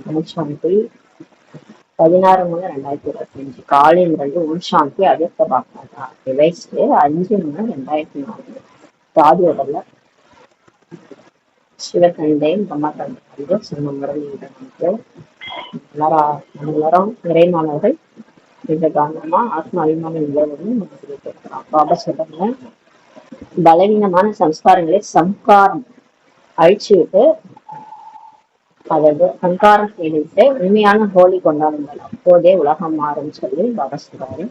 ஓம் சாந்தி. 16/3/2025 காலையில் இருந்து ஓம் சாந்தி அவ்யக்த பாக்தாதா ரிவைஸ்டு 5/3/2004 சாதியோடல சிவகண்டை பிரம்மகண்டை சொன்ன முறையில் எல்லாரும் நிறைமானவர்கள் மிக கவனமா ஆத்ம அபிமான நிகழ்வுன்னு கேட்கிறோம். பாபா சொல்றாங்க, பலவீனமான சம்ஸ்காரங்களை சம்காரம் அழிச்சு விட்டு, அதாவது சங்காரம் செய்துவிட்டு உண்மையான ஹோலி கொண்டாடுங்கள், அப்போதே உலகம் மாறும் சொல்லி பாபா சொல்றாரு.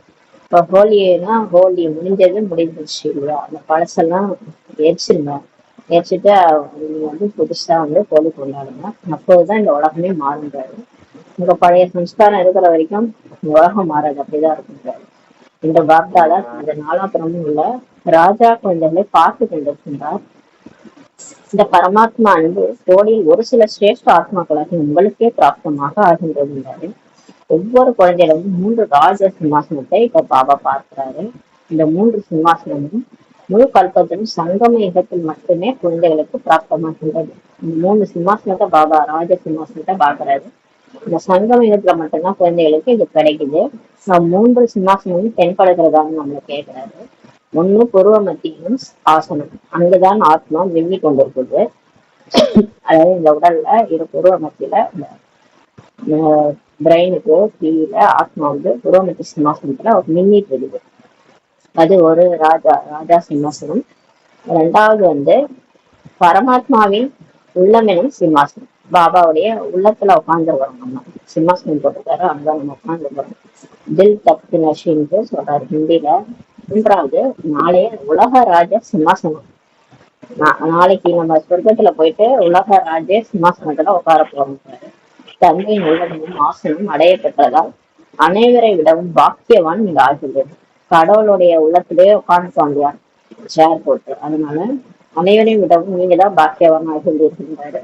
இப்ப ஹோலினா ஹோலி முடிஞ்சிருச்சு இல்லையா, அந்த பழசெல்லாம் எரிச்சிருங்க, எரிச்சுட்டு நீங்க புதுசா ஹோலி கொண்டாடுங்க, அப்போதுதான் இந்த உலகமே மாறுங்கிறாரு. உங்க பழைய சம்ஸ்காரம் இருக்கிற வரைக்கும் உலகம் மாறாது, அப்படிதான் இருக்குங்கிறாரு. இந்த பாப்தால இந்த நாலாபுரமும் உள்ள ராஜா குழந்தைகளை பார்த்து கொண்டிருக்கின்றார். இந்த பரமாத்மா அன்பு கோடியில் ஒரு சில சிரேஷ்ட ஆத்மாக்களாக உங்களுக்கே பிராப்தமாக ஆகின்றது. ஒவ்வொரு குழந்தையிலும் 3 ராஜ சிம்மாசனத்தை இப்ப பாபா பார்க்கிறாரு. இந்த 3 சிம்மாசனமும் முழு கல்பத்திலும் சங்கம யுகத்தில் மட்டுமே குழந்தைகளுக்கு பிராப்தமாகின்றது. இந்த 3 சிம்மாசனத்தை பாபா ராஜ சிம்மாசனத்தை பார்க்கிறாரு. இந்த சங்கம யுகத்துல மட்டும்தான் குழந்தைகளுக்கு இது கிடைக்குது. 3 சிம்மாசனமும் தென்படுகிறதான்னு நம்மள கேட்கிறாரு. 1 பூர்வ மத்தியும் ஆசனம், அங்குதான் ஆத்மா விம்மி கொண்டிருக்குது. அதாவது இந்த உடல்ல இரு பூர்வ மத்தியில பிரெயினுக்கு கீழே ஆத்மா பூர்வ மத்திய சிம்மாசனத்துல மின்னிட்டு இருக்குது. அது ஒரு ராஜா சிம்மாசனம். 2வது பரமாத்மாவின் உள்ளம் எனும் சிம்மாசனம், பாபாவுடைய உள்ளத்துல உட்கார்ந்துருக்கிறோம். நம்ம சிம்மாசனம் போட்டுக்காரு, அங்கதான் நம்ம உட்கார்ந்துருக்கிறோம். தில் தப்து நஷின்னு சொல்றாரு ஹிந்தியில. 3வது நாளைய உலக ராஜ சிம்மாசனம். நாளைக்கு நம்ம சொர்க்கத்துல போயிட்டு உலக ராஜ சிம்மாசனத்துல உட்கார போறோம். தந்தையின் உள்ளமும் ஆசனம் அடைய பெற்றதால் அனைவரை விடவும் பாக்கியவான் நீங்க ஆகிறது. கடவுளுடைய உள்ளத்திலேயே உட்கார்ந்துப்பாங்க சேர் போட்டு, அதனால அனைவரையும் விடவும் நீங்க தான் பாக்கியவான் ஆகின்றாரு.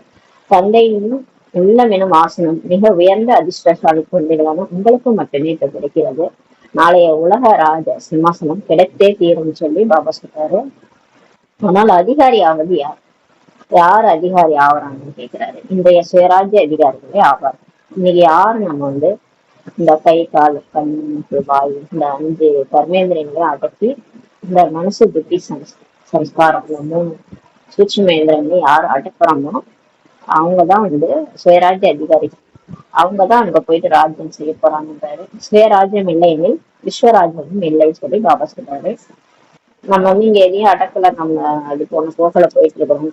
தந்தையின் உள்ளம் எனும் ஆசனம் மிக உயர்ந்த அதிர்ஷ்டசாலி குழந்தைகளான உங்களுக்கு மட்டுமே இப்ப கிடைக்கிறது. நாளைய உலக ராஜ சிம்மாசனம் கிடைத்தே தீரும் சொல்லி பாபா சொல்றாரு. ஆனால் அதிகாரி ஆவது யார்? யார் அதிகாரி ஆவறாங்கன்னு கேட்கிறாரு. இன்றைய சுயராஜ்ய அதிகாரிகளே ஆவார். இன்னைக்கு யாரு நம்ம இந்த கை கால் கண் வாய் இந்த 5 கர்மேந்திரியங்களையும் அடக்கி இந்த மனசு புத்தி சம்ஸ்காரம் 3 சூட்சுமேந்திரங்களை யார் அடக்குறாங்களோ அவங்கதான் சுயராஜ்ய அதிகாரி. அவங்கதான் அங்க போயிட்டு ராஜ்யம் செய்ய போறாங்கன்றாரு. சுயராஜ்யம் இல்லைன்னு விஸ்வராஜ்யமும் இல்லைன்னு சொல்லி பாபா சொல்றாரு. நம்ம இங்க எதையும் அடக்கல, நம்ம அது போன போக்கல போயிட்டு இருக்கிறோம்.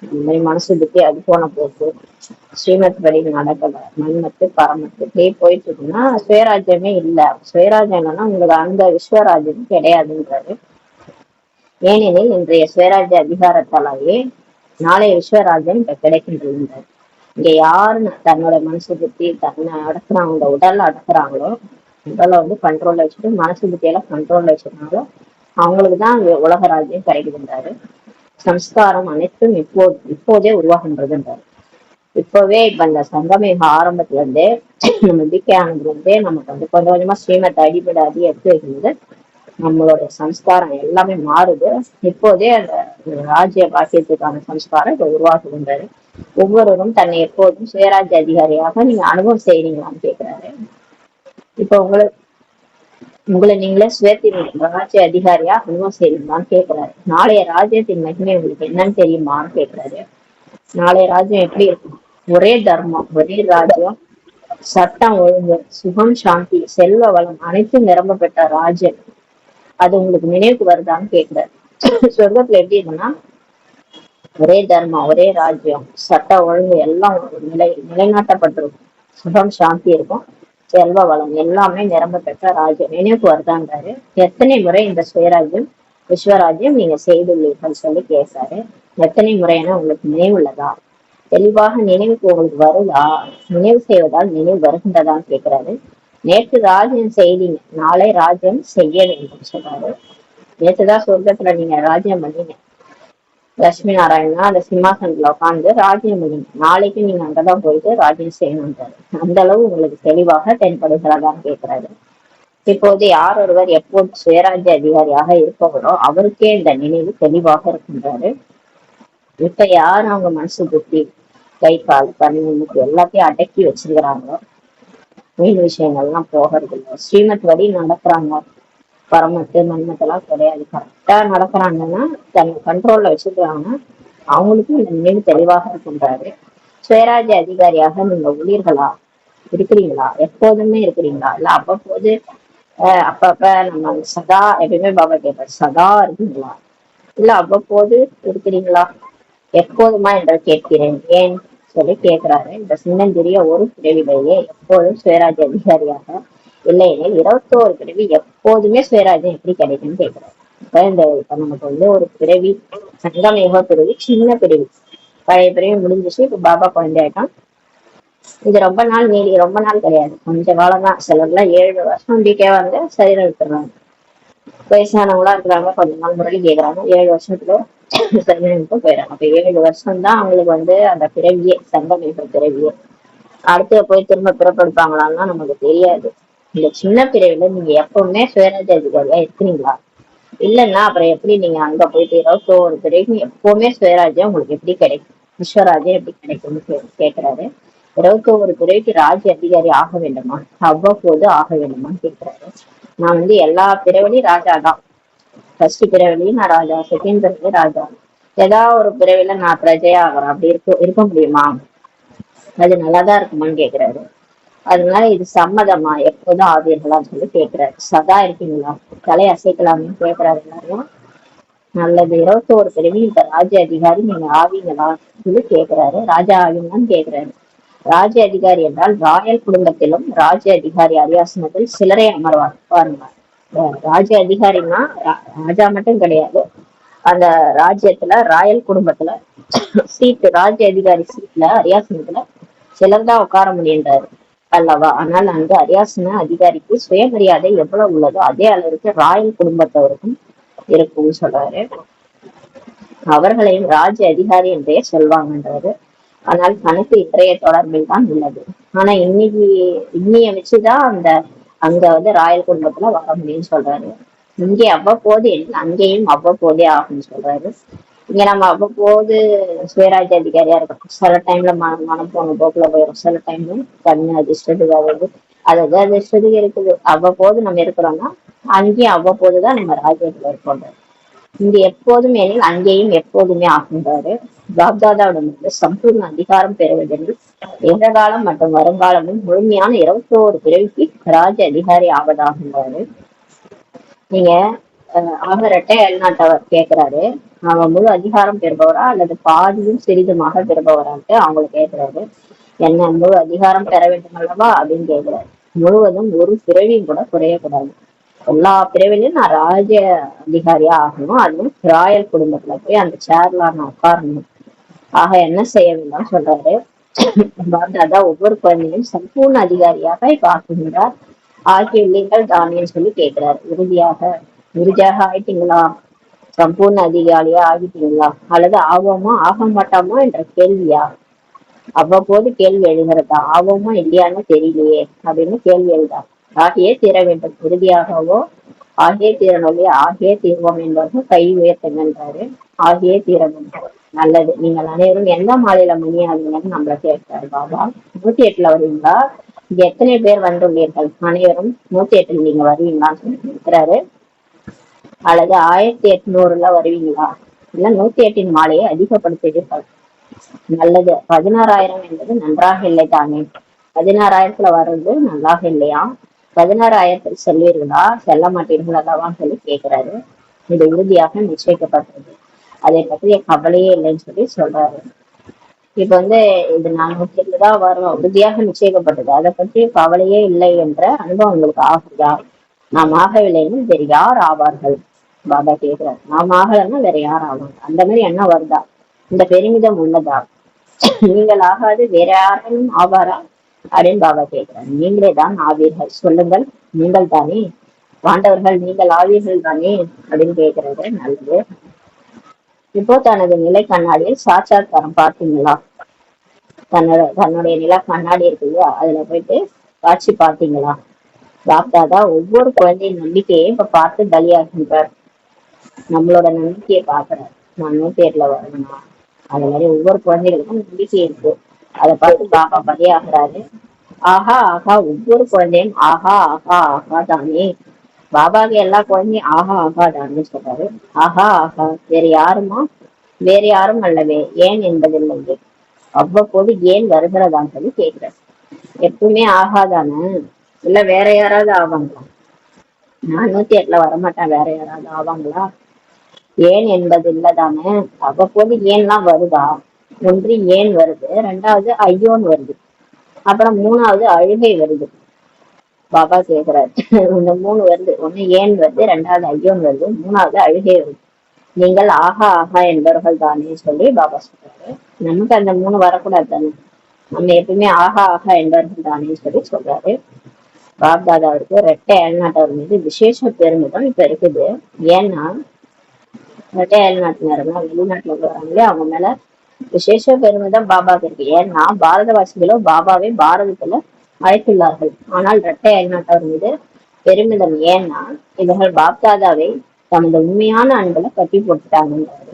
இந்த மாதிரி மனசு புத்தி அது போன போக்கு ஸ்ரீமத் படி நடக்கல, மண்மத்து பரமத்து இப்படியே போயிட்டு இருக்குன்னா சுயராஜ்யமே இல்லை. சுயராஜ்யம் இல்லைன்னா உங்களுக்கு அந்த விஸ்வராஜ்யம் கிடையாதுன்றாரு. ஏனெனில் இன்றைய சுயராஜ்ய அதிகாரத்தாலேயே நாளைய விஸ்வராஜ்யம் இப்ப கிடைக்கின்றது. இங்க யாரு தன்னோட மனசு புத்தி தன்னை அடக்குறாங்க, உடல்ல அடக்குறாங்களோ, உடலை கண்ட்ரோல்ல வச்சுட்டு மனசு புத்தியெல்லாம் கண்ட்ரோல்ல வச்சிருந்தாங்களோ அவங்களுக்குதான் உலக ராஜ்யம் கிடைக்குதுன்றாரு. சம்ஸ்காரம் அனைத்தும் இப்போதே உருவாகின்றதுன்றாரு. இப்பவே இப்ப இந்த சங்கமேக ஆரம்பத்துல இருந்தே நம்ம பிகே ஆனதுல இருந்தே நமக்கு கொஞ்சம் கொஞ்சமா ஸ்ரீமத்தை அடிப்படை எடுத்து வைக்கிறது. நம்மளோட சம்ஸ்காரம் எல்லாமே மாறுது. இப்போதே அந்த ராஜ்ய பாக்கியத்துக்கான சம்ஸ்காரம் இப்ப உருவாக்குகின்றாரு. ஒவ்வொருவரும் தன்னை எப்போதும் சுயராஜ்ய அதிகாரியாக நீங்க அனுபவம் செய்யறீங்களான்னு கேட்கிறாரு. இப்ப உங்களை நீங்களே சுயத்தின் ராஜ்ய அதிகாரியா அனுபவம் செய்யறீங்களான்னு கேட்கிறாரு. நாளைய ராஜ்யத்தின் மகிமை உங்களுக்கு என்னன்னு தெரியுமான்னு கேட்கிறாரு. நாளைய ராஜ்யம் எப்படி இருக்கும்? ஒரே தர்மம், ஒரே ராஜ்யம், சட்டம் ஒழுங்கு, சுகம், சாந்தி, செல்வ வளம் அனைத்தும் நிரம்ப பெற்ற ராஜ்யம். அது உங்களுக்கு நினைவுக்கு வருதான்னு கேட்கிறாரு. சொர்க்கத்துல எப்படி இருக்குன்னா ஒரே தர்மம், ஒரே ராஜ்யம், சட்ட ஒழுங்கு எல்லாம் நிலைநாட்டப்பட்டிருக்கும். சுகம் சாந்தி இருக்கும், செல்வ வளம் எல்லாமே நிரம்ப பெற்ற ராஜ்யம் நினைவுக்கு வருதான்றாரு. எத்தனை முறை இந்த சுயராஜ்யம் விஸ்வராஜ்யம் நீங்க செய்துள்ளீர்கள் சொல்லி கேட்கிறாரு. எத்தனை முறைன்னா உங்களுக்கு நினைவு உள்ளதா? தெளிவாக நினைவுக்கு உங்களுக்கு வருதா? நினைவு செய்வதால் நினைவு வருகின்றதான்னு கேட்கிறாரு. நேற்று ராஜ்யம் செய்தீங்க, நாளை ராஜ்யம் செய்ய வேண்டும் சொல்றாரு. நேற்றுதான் சொர்க்கத்துல நீங்க ராஜ்யம் பண்ணீங்க, லட்சுமி நாராயணா அந்த சிம்மாசனத்துல உட்காந்து ராஜ்யம் பண்ணீங்க, நாளைக்கு நீங்க அங்கதான் போயிட்டு ராஜ்யம் செய்யணும்ன்றாரு. அந்த அளவு உங்களுக்கு தெளிவாக தென்படுகிறதான்னு கேட்கிறாரு. இப்போது யார் ஒருவர் எப்போது சுயராஜ்ய அதிகாரியாக இருப்பவரோ அவருக்கே இந்த நினைவு தெளிவாக இருக்கின்றாரு. இப்ப யார் அவங்க மனசு புத்தி கை கால் கண் மூக்கு எல்லாத்தையும் அடக்கி வச்சிருக்கிறாங்க. வீண் விஷயங்கள்லாம் போகிறது இல்லை. ஸ்ரீமத் வழி நடக்கிறாங்க. பரமத்து மன்மத்தெல்லாம் கிடையாது. கரெக்டா நடக்கிறாங்கன்னா தன் கண்ட்ரோல்ல வச்சிருக்கிறாங்கன்னா அவங்களுக்கும் இந்த நினைவு தெளிவாக இருக்கின்றாரு. சுயராஜ்ய அதிகாரியாக நீங்க உயிர்களா இருக்கிறீங்களா? எப்போதுமே இருக்கிறீங்களா? இல்ல அவ்வப்போது அப்பப்ப நம்ம சதா எப்பயுமே பாபா கேட்பாரு, சதா இருக்கீங்களா இல்ல அவ்வப்போது இருக்கிறீங்களா? எப்போதுமா என்று கேட்கிறேன் ஏன் சொல்லி கேட்கிறாரு. இந்த சின்னஞ்சிறிய ஒரு பிரிவிலேயே எப்போதும் சுயராஜ்ய அதிகாரியாக இல்லையெனில் 21 பிறவி எப்போதுமே சுயராஜ்யம் எப்படி கிடைக்கும்னு கேட்கிறாரு. இப்ப நமக்கு ஒரு பிறவி சங்கமயுக பிறவி, சின்ன பிறவி. பழைய பிறவி முடிஞ்சிச்சு, இப்ப பாபா குழந்தையாயிட்டான். இது ரொம்ப நாள் கிடையாது, கொஞ்ச காலம் தான். சிலர்லாம் 7 வருஷம் டிகே வந்து சரீரம் விட்டுறாங்க. வயசானவங்களா இருக்கிறாங்க, கொஞ்ச நாள் முரளி கேட்கறாங்க, 7 வருஷத்துல சரீரம் விட்டு போயிடறாங்க. அப்ப 7 வருஷம் தான் அவங்களுக்கு அந்த பிறவியே, சங்கமயுக பிறவியே. அடுத்து போய் திரும்ப பிறப்படுப்பாங்களான்னா நமக்கு தெரியாது. இந்த சின்ன பிறவில நீங்க எப்பவுமே சுயராஜ்ய அதிகாரியா இருக்கிறீங்களா? இல்லைன்னா அப்புறம் எப்படி நீங்க அங்க போயிட்டு 21 பிறகு எப்பவுமே சுயராஜ்யம் உங்களுக்கு எப்படி கிடைக்கும், விஸ்வராஜ்யம் எப்படி கிடைக்கும்னு கேட்கிறாரு. 21 பிறவிக்கு ராஜ்ய அதிகாரி ஆக வேண்டுமா, அவ்வப்போது ஆக வேண்டுமான்னு கேட்கிறாரு. நான் எல்லா பிறவிலையும் ராஜா தான். ஃபர்ஸ்ட் பிறவிலையும் நான் ராஜா, செகண்ட் பிறவிலையும் ராஜா, ஏதாவது ஒரு பிறவில நான் பிரஜையா ஆகிறேன். அப்படி இருக்க முடியுமா? அது நல்லாதான் இருக்குமான்னு கேக்குறாரு. அதனால இது சம்மதமா, எப்போதும் ஆவீர்களான்னு சொல்லி கேட்கிறாரு. சதா இருக்கீங்களா, தலை அசைக்கலாம்னு கேட்கிறாரு எல்லாரும். நல்லது, 21 பிறவி இந்த ராஜ்ய அதிகாரி நீங்க ஆவீங்களா சொல்லி கேட்கிறாரு. ராஜா ஆவீங்களான்னு கேட்கிறாரு. ராஜ்ய அதிகாரி என்றால் ராயல் குடும்பத்திலும் ராஜ்ய அதிகாரி அரியாசனத்தில் சிலரை அமர்வார் பாருங்க. ராஜ்ய அதிகாரின்னா ராஜா மட்டும் கிடையாது, அந்த ராஜ்யத்துல ராயல் குடும்பத்துல சீட்டு, ராஜ்ய அதிகாரி சீட்ல அரியாசனத்துல சிலர் தான் உட்கார முடியுன்றாரு அல்லவா. ஆனால் அங்கு அரியாசன அதிகாரிக்கு சுயமரியாதை எவ்வளவு உள்ளதோ அதே அளவுக்கு ராயல் குடும்பத்தவருக்கும் இருக்கும்னு சொல்றாரு. அவர்களையும் ராஜ்ய அதிகாரி என்றே சொல்வாங்கன்றாரு. ஆனால் கணக்கு இன்றைய தொடர்பில் தான் உள்ளது. ஆனா இன்னைய வச்சுதான் அங்க ராயல் குடும்பத்துல வர முடியும்னு சொல்றாரு. இங்கே அவ்வப்போது அங்கேயும் அவ்வப்போதே ஆகும்னு சொல்றாரு. இங்க நம்ம அவ்வப்போது சுயராஜ்ய அதிகாரியா இருக்கும். சில டைம்ல மனம் போன போக்குல போயிடும், சில டைம்ல கண்ணு அதிர்ஷ்டத்துக்கு ஆகுது, அதாவது அதிர்ஷ்டத்துக்கு இருக்குது. அவ்வப்போது நம்ம இருக்கிறோம்னா அங்கேயும் அவ்வப்போதுதான் நம்ம ராஜ்யத்துல இருக்கோம். இங்க எப்போதும் எனில் அங்கேயும் எப்போதுமே ஆகின்றாரு. பாப்தாதாவிடம் சம்பூர்ண அதிகாரம் பெறுவதெனில் எதிர்காலம் மற்றும் வருங்காலமும் முழுமையான 21 பிறவிக்கு ராஜ அதிகாரி ஆவதாகின்றாரு. நீங்க ஆகரட்டை அயல்நாட்டவர் கேட்கிறாரு, அவன் முழு அதிகாரம் பெறுபவரா அல்லது பாதியும் சிறிதுமாக பெறுபவரான்ட்டு அவங்களை கேட்கிறாரு. என்ன முழு அதிகாரம் பெற வேண்டும் அல்லவா அப்படின்னு கேட்கிறாரு. முழுவதும் ஒரு பிறவியும் கூட குறையக்கூடாது, எல்லா பிரிவிலையும் நான் ராஜ அதிகாரியா ஆகணும், அதுவும் ராயல் குடும்பத்துல போய் அந்த சேர்ல நான் உட்காரணும். ஆக என்ன செய்ய வேண்டும் சொல்றாரு. பாப்தாதா ஒவ்வொரு குழந்தையும் சம்பூர்ண அதிகாரியாக இப்ப ஆக்குகிறார். ஆகியுள்ளீர்கள் தானேன்னு சொல்லி கேட்கிறாரு. இறுதியாக ஆயிட்டீங்களா, சம்பூர்ண அதிகாரியா ஆகிட்டீங்களா, அல்லது ஆவோமா ஆக மாட்டோமா என்ற கேள்வியா? அவ்வப்போது கேள்வி எழுகிறதா, ஆவோமா இல்லையான்னு தெரியலையே அப்படின்னு கேள்வி எழுதா. ஆகியே தீர வேண்டும், இறுதியாகவோ ஆகியே தீரணும், ஆகியே தீர்வோம் என்பவர்கள் கை உயர்த்துங்கன்றாரு. ஆகியே தீர வேண்டும். நல்லது, நீங்கள் அனைவரும் எந்த மாநில மணியாளீங்கன்னு நம்மள கேட்கிறாரு பாபா. 108ல வருவீங்களா, இங்க எத்தனை பேர் வந்துள்ளீர்கள், அனைவரும் 108ல் நீங்க வருவீங்களான்னு சொல்லி கேட்கிறாரு. அல்லது 1800ல வருவீங்களா, இல்ல 108ன் மாலையை அதிகப்படுத்துவீர்கள். நல்லது, 16,000 என்பது நன்றாக இல்லை தானே, 16,000த்துல வர்றது நன்றாக இல்லையா, 16,000த்தில் செல்வீர்களா செல்ல மாட்டீர்கள் அல்லவான்னு சொல்லி கேட்கிறாரு. இது உறுதியாக நிச்சயிக்கப்பட்டது, அதை பற்றிய கவலையே இல்லைன்னு சொல்லி சொல்றாரு. இப்ப இது நான் 108 தான் வரும், உறுதியாக நிச்சயிக்கப்பட்டது, அதை பற்றி கவலையே இல்லை என்ற அனுபவம் உங்களுக்கு ஆகுதா? நாம் ஆகவில்லைன்னு வேறு யார் ஆவார்கள் பாபா கேட்கிறார். நாம் ஆகலைன்னா வேற யார் ஆவாங்க, அந்த மாதிரி என்ன வருதா, இந்த பெருமிதம் உள்ளதா? நீங்கள் ஆகாது வேற யாரும் ஆவாரா அப்படின்னு பாபா கேட்கிறார். நீங்களே தான் ஆவீர்கள், சொல்லுங்கள், நீங்கள் தானே பாண்டவர்கள், நீங்கள் ஆவீர்கள் தானே அப்படின்னு கேட்கிறது. நல்லது, இப்போ தனது நிலை கண்ணாடியில் சாட்சாத்காரம் பார்த்தீங்களா? தன்னுடைய நிலை கண்ணாடி இருக்கு இல்லையா, அதுல போயிட்டு காட்சி பார்த்தீங்களா? பாப்தாதா ஒவ்வொரு குழந்தையின் நம்பிக்கையை இப்ப பார்த்து பலியாகின்றார். நம்மளோட நம்பிக்கையை பாக்குறாரு. நான் 108ல வரணும்னா, அது மாதிரி ஒவ்வொரு குழந்தைகளுக்கும் நம்பிக்கை இருக்கு. அதை பார்த்து பாபா பலியாகிறாரு. ஆஹா ஆஹா, ஒவ்வொரு குழந்தையும் ஆஹா ஆஹா ஆஹா தானே. பாபாக்கு எல்லா குழந்தையும் ஆஹா ஆஹா தானே சொல்றாரு. ஆஹா ஆஹா, வேற யாரும் அல்லவே, ஏன் என்பதில்லையே. அவ்வப்போது ஏன் வருகிறதான்னு சொல்லி கேட்கிறார். எப்பவுமே ஆகாதானே, இல்ல வேற யாராவது ஆவாங்களா? 408 வரமாட்டான், வேற யாராவது ஆவாங்களா? ஏன் என்பது இல்லதானே. அவ்வப்போது ஏன்லாம் வருதா? ஒன்று ஏன் வருது, ரெண்டாவது ஐயோன்னு வருது, அப்புறம் மூணாவது அழுகை வருது. பாபா கேக்குறாரு. இந்த மூணு வருது, ஒண்ணு ஏன் வருது, ரெண்டாவது ஐயோன்னு வருது, மூணாவது அழுகை வருது. நீங்கள் ஆஹா ஆஹா என்பவர்கள் தானே சொல்லி பாபா சொல்றாரு. நமக்கு அந்த மூணு வரக்கூடாது தானே, நம்ம எப்பவுமே ஆஹா ஆஹா என்பவர்கள் தானே சொல்லி சொல்றாரு. பாப்தாதாவிற்கு ரெட்டை அயல்நாட்டவர் மீது விசேஷ பெருமிதம் இப்ப இருக்குது. ஏன்னா ரெட்டை அயல்நாட்டினர்லாம் வெளிநாட்டுல வராங்களே, அவங்க மேல விசேஷ பெருமிதம் பாபாவுக்கு இருக்கு. ஏன்னா பாரதவாசிகளும் பாபாவை பாரதத்துல அழைத்துள்ளார்கள். ஆனால் இரட்டை அயல்நாட்டவர் மீது பெருமிதம். ஏன்னா இவர்கள் பாப்தாதாவை தமது உண்மையான அன்புல கட்டி போட்டுட்டாங்கிறாரு.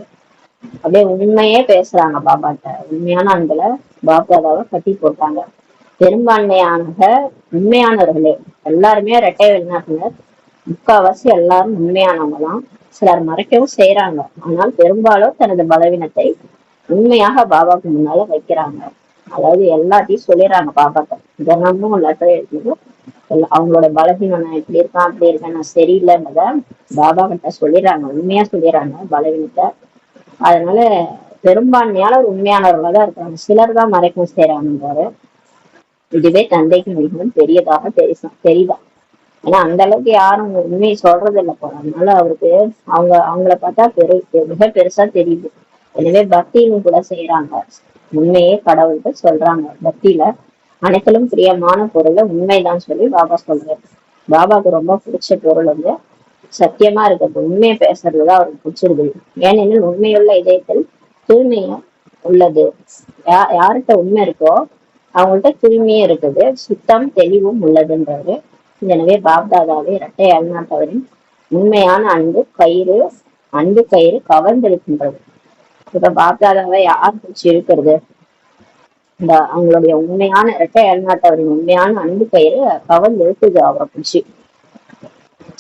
அப்படியே உண்மையே பேசுறாங்க பாபாட்ட. உண்மையான அன்புல பாப்தாதாவை கட்டி போட்டாங்க. பெரும்பான்மையான உண்மையானவர்களே, எல்லாருமே இரட்டை வெளிநாட்டினர், முக்காவாசி எல்லாரும் உண்மையானவங்க தான். சிலர் மறைக்கவும் செய்யறாங்க. ஆனால் பெரும்பாலும் தனது பலவீனத்தை உண்மையாக பாபாவுக்கு முன்னால வைக்கிறாங்க. அதாவது எல்லாத்தையும் சொல்லிடுறாங்க பாபாட்ட. தினமும் லெட்டர் எழுதிட்டு அவங்களோட பலவீனம், நான் இப்படி இருக்கான் அப்படி இருக்கேன், நான் சரியில்லைன்றத பாபா கிட்ட சொல்லிடுறாங்க. உண்மையா சொல்லிடுறாங்க பலவீனத்தை. அதனால பெரும்பான்மையால உண்மையானவர்களா தான் இருக்காங்க. சிலர் தான் மறைக்கவும் செய்யறாங்கன்றாரு. இதுவே தந்தைக்கு மிகவும் பெரியதாக தெரியுதா. ஏன்னா அந்த அளவுக்கு யாரும் உண்மையை சொல்றது இல்லை போல. அதனால அவருக்கு அவங்கள பார்த்தா மிக பெருசா தெரியுது. எனவே பக்தியும் கூட செய்யறாங்க. உண்மையே கடவுள்கிட்ட சொல்றாங்க. பக்தியில அனைத்திலும் பிரியமான பொருளை உண்மைதான் சொல்லி பாபா சொல்றாரு. பாபாவுக்கு ரொம்ப பிடிச்ச பொருள் வந்து சத்தியமா இருக்கிறது, உண்மையை பேசுறதுதான் அவருக்கு பிடிச்சிருக்கு. ஏனெனில் உண்மையுள்ள இதயத்தில் தூய்மையா உள்ளது. யார்கிட்ட உண்மை இருக்கோ அவங்கள்ட்ட தூய்மையே இருக்குது, சுத்தம் தெளிவும் உள்ளதுன்றாரு. எனவே பாப்தாதாவை இரட்டை அயல்நாட்டவரின் உண்மையான அன்பு கயிறு கவர்ந்திருக்கின்றது. இப்ப பாப்தாதாவை யார் பிடிச்சி இருக்கிறது? இந்த அவங்களுடைய உண்மையான இரட்டை அயல்நாட்டவரின் உண்மையான அன்பு கயிறு கவர்ந்து இருக்குது அவரை பிடிச்சி.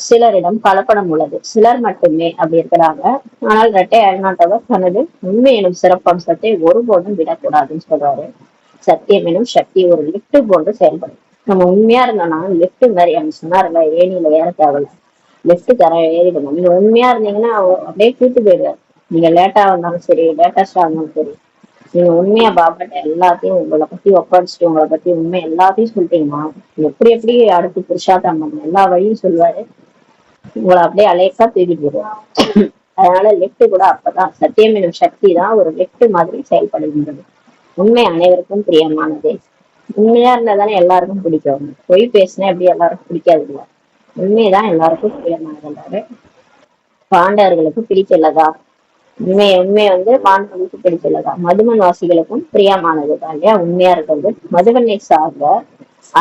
சிலரிடம் கலப்படம் உள்ளது, சிலர் மட்டுமே அப்படி இருக்கிறாங்க. ஆனால் இரட்டை அயல்நாட்டவர் தனது உண்மை எனும் சிறப்பம்சத்தை ஒருபோதும் விடக்கூடாதுன்னு சொல்றாரு. சத்தியம் எனும் சக்தி ஒரு லிப்ட் போன்று செயல்படும். நம்ம உண்மையா இருந்தோம்னா லிப்ட் மாதிரி, அவங்க சொன்னார்ல, ஏணியில ஏற தேவையில்ல, லிப்ட் தர ஏறிடணும். நீங்க உண்மையா இருந்தீங்கன்னா அப்படியே கூட்டு போயிடுவார். நீங்க லேட்டா வந்தாலும் சரி, லேட்டஸ்டா இருந்தாலும் சரி, நீங்க உண்மையா பாபாட்ட எல்லாத்தையும் உங்களை பத்தி ஒப்படைச்சிட்டு உங்களை பத்தி உண்மை எல்லாத்தையும் சொல்லிட்டீங்கன்னா எப்படி அடுத்து புருஷார்த்தம் பண்ணணும் எல்லா வழியும் சொல்லுவாரு. உங்களை அப்படியே அலேக்கா தூக்கிட்டு போயிடுவார். அதனால லிப்ட் கூட அப்பதான் சத்தியம் எனும் சக்தி தான் ஒரு லிப்ட் மாதிரி செயல்படுகின்றது. உண்மை அனைவருக்கும் பிரியமானது. உண்மையா இருந்தா தானே எல்லாருக்கும் பிடிக்கும். பொய் பேசினா எப்படி எல்லாருக்கும் பிடிக்காது இல்ல. உண்மைதான் எல்லாருக்கும் பிரியமானது. பாண்டவர்களுக்கு பிடிக்கலதா? உண்மை வந்து பாண்டவர்களுக்கு பிடிக்கலதா? மதுமன் வாசிகளுக்கும் பிரியமானது தான் இல்லையா உண்மையா இருக்கிறது. மதுமனை சார்ந்த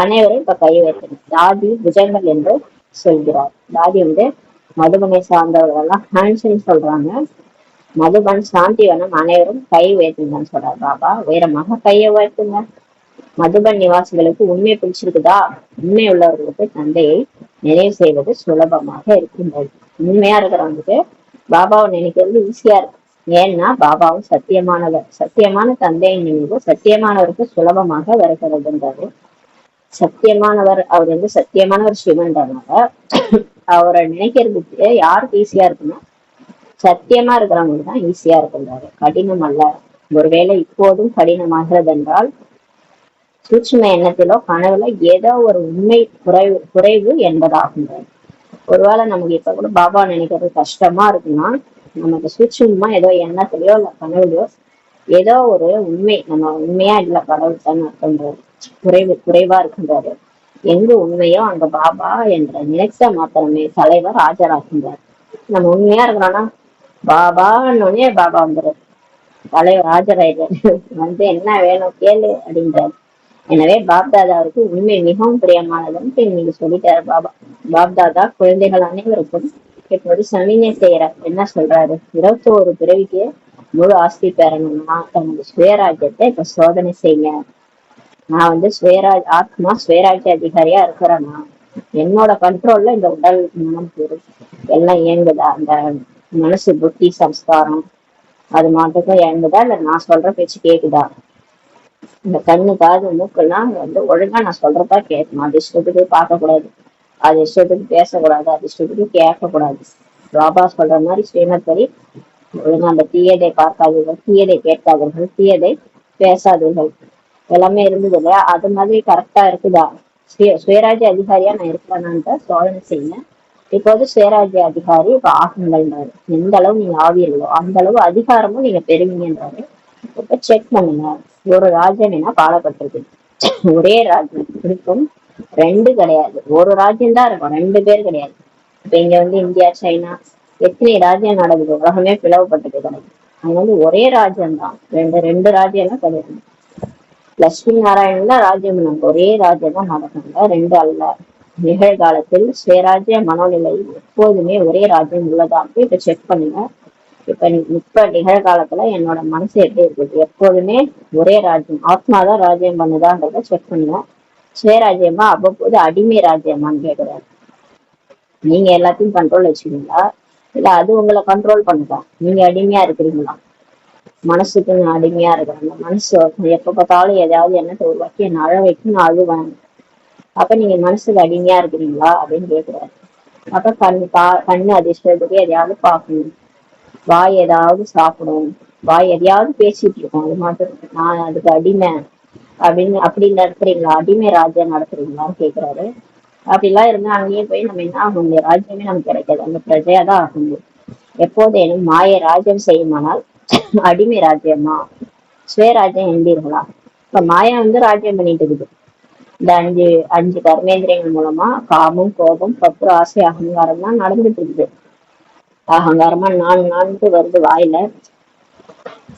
அனைவரும் இப்ப கை வைக்கணும். தாதி புஜங்கள் என்று சொல்கிறார். தாதி வந்து மதுமனை சார்ந்தவர்கள் எல்லாம் ஹேண்ட்ஸ்ன்னு சொல்றாங்க. மதுபன் சாந்திவனம் அனைவரும் கை உயர்த்துங்கன்னு சொல்றாரு பாபா. உயரமாக கையை உயர்த்துங்க. மதுபன் நிவாசிகளுக்கு உண்மையை பிடிச்சிருக்குதா? உண்மை உள்ளவர்களுக்கு தந்தையை நினைவு செய்வது சுலபமாக இருக்கின்றது. உண்மையா இருக்கிறவங்களுக்கு பாபாவை நினைக்கிறது ஈஸியா இருக்கு. ஏன்னா பாபாவும் சத்தியமானவர். சத்தியமான தந்தையின் நினைவு சத்தியமானவருக்கு சுலபமாக வருகிறதுன்றாரு. சத்தியமானவர் அவர் வந்து சத்தியமானவர் சிவன்றனால அவரை நினைக்கிறதுக்கு யாருக்கு ஈஸியா இருக்குன்னா சத்தியமா இருக்கிறவங்களுக்கு தான் ஈஸியா இருக்குன்றாரு. கடினம் அல்ல. ஒருவேளை இப்போதும் கடினமாகிறது என்றால் சூட்சும எண்ணத்திலோ கனவுல ஏதோ ஒரு உண்மை குறைவு என்பதாகும். ஒருவேளை நமக்கு இப்ப கூட பாபா நினைக்கிறது கஷ்டமா இருக்குன்னா நமக்கு சூட்சுமமா ஏதோ எண்ணத்திலயோ இல்ல கனவுலையோ ஏதோ ஒரு உண்மை நம்ம உண்மையா இல்ல கடவுள் தான் அர்த்தம்ன்றாரு. குறைவா இருக்கின்றாரு. எங்கு உண்மையோ அங்க பாபா என்ற நினைத்த மாத்திரமே தலைவர் ஆஜராகின்றார். நம்ம உண்மையா இருக்கிறோம்னா பாபான்னே பாபா வந்துடுறாரு. தலைவர் ஆஜராயிடுறாரு. வந்து என்ன வேணும் கேளு அப்படின்றாரு. எனவே பாப்தாதாவுக்கு உண்மை மிகவும் பிரியமானதுன்னு நீங்க சொல்லிட்டாரு பாபா. பாப்தாதா குழந்தைகள் அனைவருக்கும் இப்போது சமிஞை செய்யறார். என்ன சொல்றாரு? 21 பிறவிக்கு முழு ஆஸ்தி பெறணும்னா தனது சுயராஜ்யத்தை இப்ப சோதனை செய்யுங்க. நான் வந்து ஆத்மா சுயராஜ்ய அதிகாரியா இருக்கிறேன்னா என்னோட கண்ட்ரோல்ல இந்த உடல் மனம் பொருள் எல்லாம் இயங்குதா, அந்த மனசு புத்தி சம்ஸ்காரம் அது மாட்டுக்கும் இயங்குதா, இல்ல நான் சொல்ற பேச்சு கேக்குதா, இந்த கண்ணு காது மூக்கெல்லாம் வந்து ஒழுங்கா நான் சொல்றதா கேட்கணும். அது இஷ்டத்துக்கு பார்க்க கூடாது, அது இஷ்டத்துக்கு பேசக்கூடாது, அது இஷ்டத்துக்கு கேட்க கூடாது. பாபா சொல்ற மாதிரி ஸ்ரீமத் படி ஒழுங்கா அந்த தீயதை பார்க்காதீர்கள், தீயதை கேட்காதீர்கள், தீயதை பேசாதீர்கள் எல்லாமே இருந்தது இல்லையா? அது மாதிரி கரெக்டா இருக்குதா, சுயராஜ்ய அதிகாரியா நான் இருக்கிறேன்னான்ற சோதனை செய்யுங்க. இப்போது சுயராஜ்ய அதிகாரி இப்ப ஆகுங்கள்ன்றாரு. எந்த அளவு நீங்க ஆவீர்களோ அந்த அளவு அதிகாரமும் நீங்க பெறுவீங்கன்றாரு. இப்ப செக் பண்ணுங்க. ஒரு ராஜ்யம் என்ன பாடப்பட்டிருக்கு, ஒரே ராஜ்யம் இருக்கும், ரெண்டு கிடையாது. ஒரு ராஜ்யம் தான் இருக்கும், ரெண்டு பேர் கிடையாது. இப்ப இங்க வந்து இந்தியா சைனா எத்தனை ராஜ்யம் நடக்குது, உலகமே பிளவுபட்டுட்டு கிடையாது. அங்க வந்து ஒரே ராஜ்யம் தான், ரெண்டு ரெண்டு ராஜ்யம் எல்லாம் கிடையாது. லட்சுமி நாராயணன் தான் ராஜ்யம், ஒரே ராஜ்யம் தான் நடக்குங்க, ரெண்டு அல்ல. நிகழ்காலத்தில் சுயராஜ்ய மனோநிலை எப்போதுமே ஒரே ராஜ்யம் உள்ளதாக இப்ப செக் பண்ணுங்க. இப்ப நிகழ்காலத்துல என்னோட மனசு எப்படி இருக்குது, எப்போதுமே ஒரே ராஜ்யம் ஆத்மாதான் ராஜ்யம் பண்ணுதான்றத செக் பண்ணுங்க. சுயராஜ்யமா அவ்வப்போது அடிமை ராஜ்யமான்னு கேக்குறாரு. நீங்க எல்லாத்தையும் கண்ட்ரோல் வச்சுக்கீங்களா, இல்ல அது உங்களை கண்ட்ரோல் பண்ணுதா? நீங்க அடிமையா இருக்கிறீங்களா? மனசுக்கு நான் அடிமையா இருக்கிறேன், அந்த மனசு எப்ப பார்த்தாலும் ஏதாவது எண்ணத்தை உருவாக்கி என்ன அழ வைக்கும், நான் அழுவேன். அப்ப நீங்க மனசுக்கு அடிமையா இருக்கிறீங்களா அப்படின்னு கேக்குறாரு. அப்ப கண்ணு அதிர்ஷ்டத்துக்கு எதையாவது பார்க்கணும், வாய் ஏதாவது சாப்பிடும், வாய் எதையாவது பேசிட்டு இருக்கோம், அது மட்டும் நான் அதுக்கு அடிமை அப்படி நடத்துறீங்களா, அடிமை ராஜ்யம் நடத்துறீங்களான்னு கேக்குறாரு. அப்படிலாம் இருந்தா அங்கேயே போய் நம்ம என்ன ஆகும், இந்த ராஜ்யமே நமக்கு கிடைக்காது, அந்த பிரஜையாதான் ஆக முடியும். எப்போதேனும் மாய ராஜ்யம் செய்யுமானால் அடிமை ராஜ்யமா சுயராஜ்யம் என்பீர்களா? இப்ப மாயா வந்து ராஜ்யம் பண்ணிட்டு இருக்குது. இந்த அஞ்சு அஞ்சு கர்மேந்திரியங்கள் மூலமா காமம் கோபம் பற்று ஆசை அகங்காரம் தான் நடந்துட்டு இருக்குது. அகங்காரமா நான்கு வருது, வாயில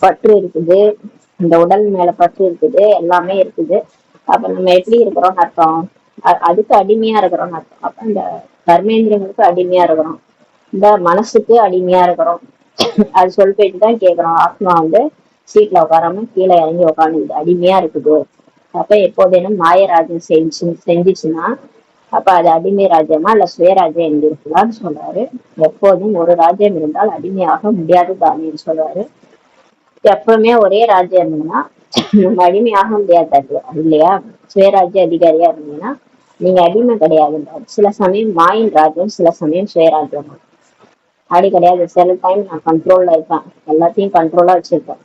பற்று இருக்குது, இந்த உடல் மேல பற்று இருக்குது, எல்லாமே இருக்குது. அப்ப நம்ம எப்படி இருக்கிறோம்னு அர்த்தம், அதுக்கு அடிமையா இருக்கிறோம்னு அர்த்தம். அப்ப இந்த கர்மேந்திரியங்களுக்கு அடிமையா இருக்கிறோம், இந்த மனசுக்கு அடிமையா இருக்கிறோம். அது சொல் போயிட்டு தான் கேட்கிறோம். ஆத்மா வந்து சீட்ல உட்காராம கீழே இறங்கி உட்காந்து அடிமையா இருக்குது. அப்ப எப்போதேனும் மாயராஜ்யம் செஞ்சுச்சுன்னா அப்ப அது அடிமை ராஜ்யமா இல்ல சுயராஜ்யம் என்கிறான்னு சொல்றாரு. எப்போதும் ஒரு ராஜ்யம் இருந்தால் அடிமையாக முடியாது தானேன்னு சொல்றாரு. எப்பவுமே ஒரே ராஜ்யம் இருந்தீங்கன்னா நம்ம அடிமையாக முடியாது இல்லையா? சுயராஜ்ய அதிகாரியா இருந்தீங்கன்னா நீங்க அடிமை கிடையாதுன்றாரு. சில சமயம் மாயின் ராஜ்யம், சில சமயம் சுயராஜ்யம். அப்படி கிடையாது. சில டைம் நான் கண்ட்ரோல்ல இருப்பேன், எல்லாத்தையும் கண்ட்ரோலா வச்சிருப்பேன்.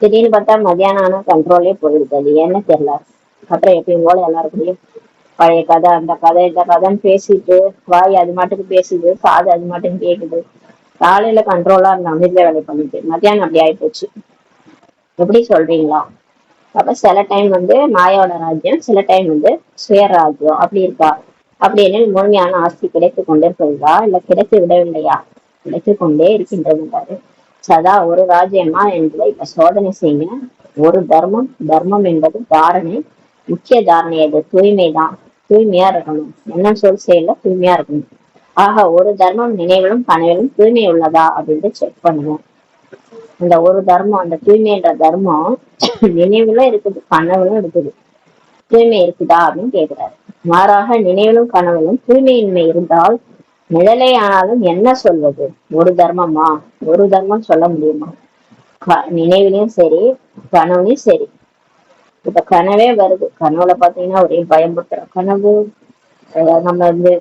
திடீர்னு பார்த்தா மத்தியானம் ஆனா கண்ட்ரோலே போயிடுது, அது ஏன்னு தெரியல. அப்புறம் எப்பயும் போல எல்லாருக்கும் பழைய கதை அந்த கதை இந்த கதைன்னு பேசிட்டு வாய் அது மாட்டுக்கு பேசுது, காது அது மாட்டுக்கு கேக்குது. காலையில கண்ட்ரோலா இருந்த அமைதியா வேலை பண்ணிட்டு மத்தியானம் அப்படி ஆயிப்போச்சு. எப்படி சொல்றீங்களா? அப்ப சில டைம் வந்து மாயோட ராஜ்யம், சில டைம் வந்து சுயராஜ்யம் அப்படி இருக்கா? அப்படின்னு முழுமையான ஆஸ்தி கிடைத்து கொண்டிருக்கிறதா இல்ல கிடைத்து விடவில்லையா? கிடைத்து கொண்டே இருக்கின்றது. சதா ஒரு ராஜ்யமா என்பதை இப்ப சோதனை செய்யுங்க. ஒரு தர்மம், தர்மம் என்பது தாரணை, முக்கிய தாரணை அது தூய்மைதான். தூய்மையா இருக்கணும், என்ன சொல் செயல தூய்மையா இருக்கணும். ஆக ஒரு தர்மம் நினைவிலும் கனவிலும் தூய்மை உள்ளதா அப்படின்னு செக் பண்ணுவோம். அந்த ஒரு தர்மம், அந்த தூய்மைன்ற தர்மம் நினைவுல இருக்குது, கனவுலும் இருக்குது. தூய்மை இருக்குதா அப்படின்னு கேட்கிறாரு. மாறாக நினைவிலும் கனவிலும் தூய்மையின்மை இருந்தால் நிழலே ஆனாலும் என்ன சொல்வது? ஒரு தர்மமா? ஒரு தர்மம் சொல்ல முடியுமா? நினைவுலயும் சரி கனவுலயும் சரி. இப்ப கனவே வருது, கனவுல பாத்தீங்கன்னா ஒரே பயமுறுத்துற கனவு, நம்ம வந்து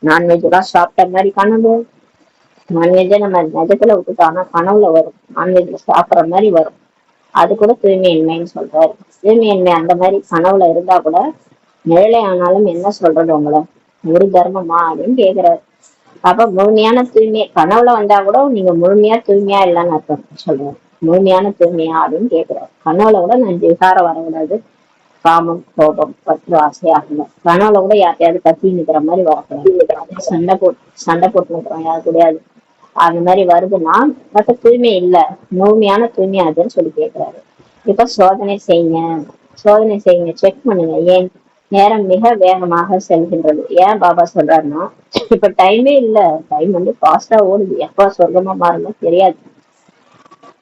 நான்வெஜ் எல்லாம் சாப்பிட்ட மாதிரி கனவு. நான்வெஜ்ஜை நம்ம நிஜத்துல விட்டுட்டோம், ஆனா கனவுல வரும், நான்வெஜ்ல சாப்பிட்ற மாதிரி வரும். அது கூட தூய்மையின்மைன்னு சொல்றாரு. தூய்மையின்மை அந்த மாதிரி கனவுல இருந்தா கூட நிழலே ஆனாலும் என்ன சொல்றது உங்களை? ஒரு தர்மமா அப்படின்னு கேக்குறாரு. அப்ப முழுமையான தூய்மை கனவுல வந்தா கூட நீங்க முழுமையா தூய்மையா இல்லைன்னு அர்த்தம் சொல்றாரு. முழுமையான தூய்மையா அப்படின்னு கேக்குறாரு. கனவுல கூட நான் விகாரம் வரக்கூடாது, காமம் கோபம் பற்று ஆசை ஆகணும். கனவுல கூட யார்ட்டையாவது கத்தி நிக்கிற மாதிரி வரக்கூடாது, சண்டை போட்டு நிற்கிறோம் யாரு கூடயாது அந்த மாதிரி வருதுன்னா பட் தூய்மை இல்ல, முழுமையான தூய்மை அதுன்னு சொல்லி கேட்கிறாரு. இப்ப சோதனை செய்யுங்க, சோதனை செய்யுங்க, செக் பண்ணுங்க. ஏன் நேரம் மிக வேகமாக செல்கின்றது? ஏன் பாபா சொல்றாருன்னா இப்ப டைமே இல்ல, டைம் வந்து ஃபாஸ்டா ஓடுது, எப்ப சொர்க்கமா மாறணும் தெரியாது.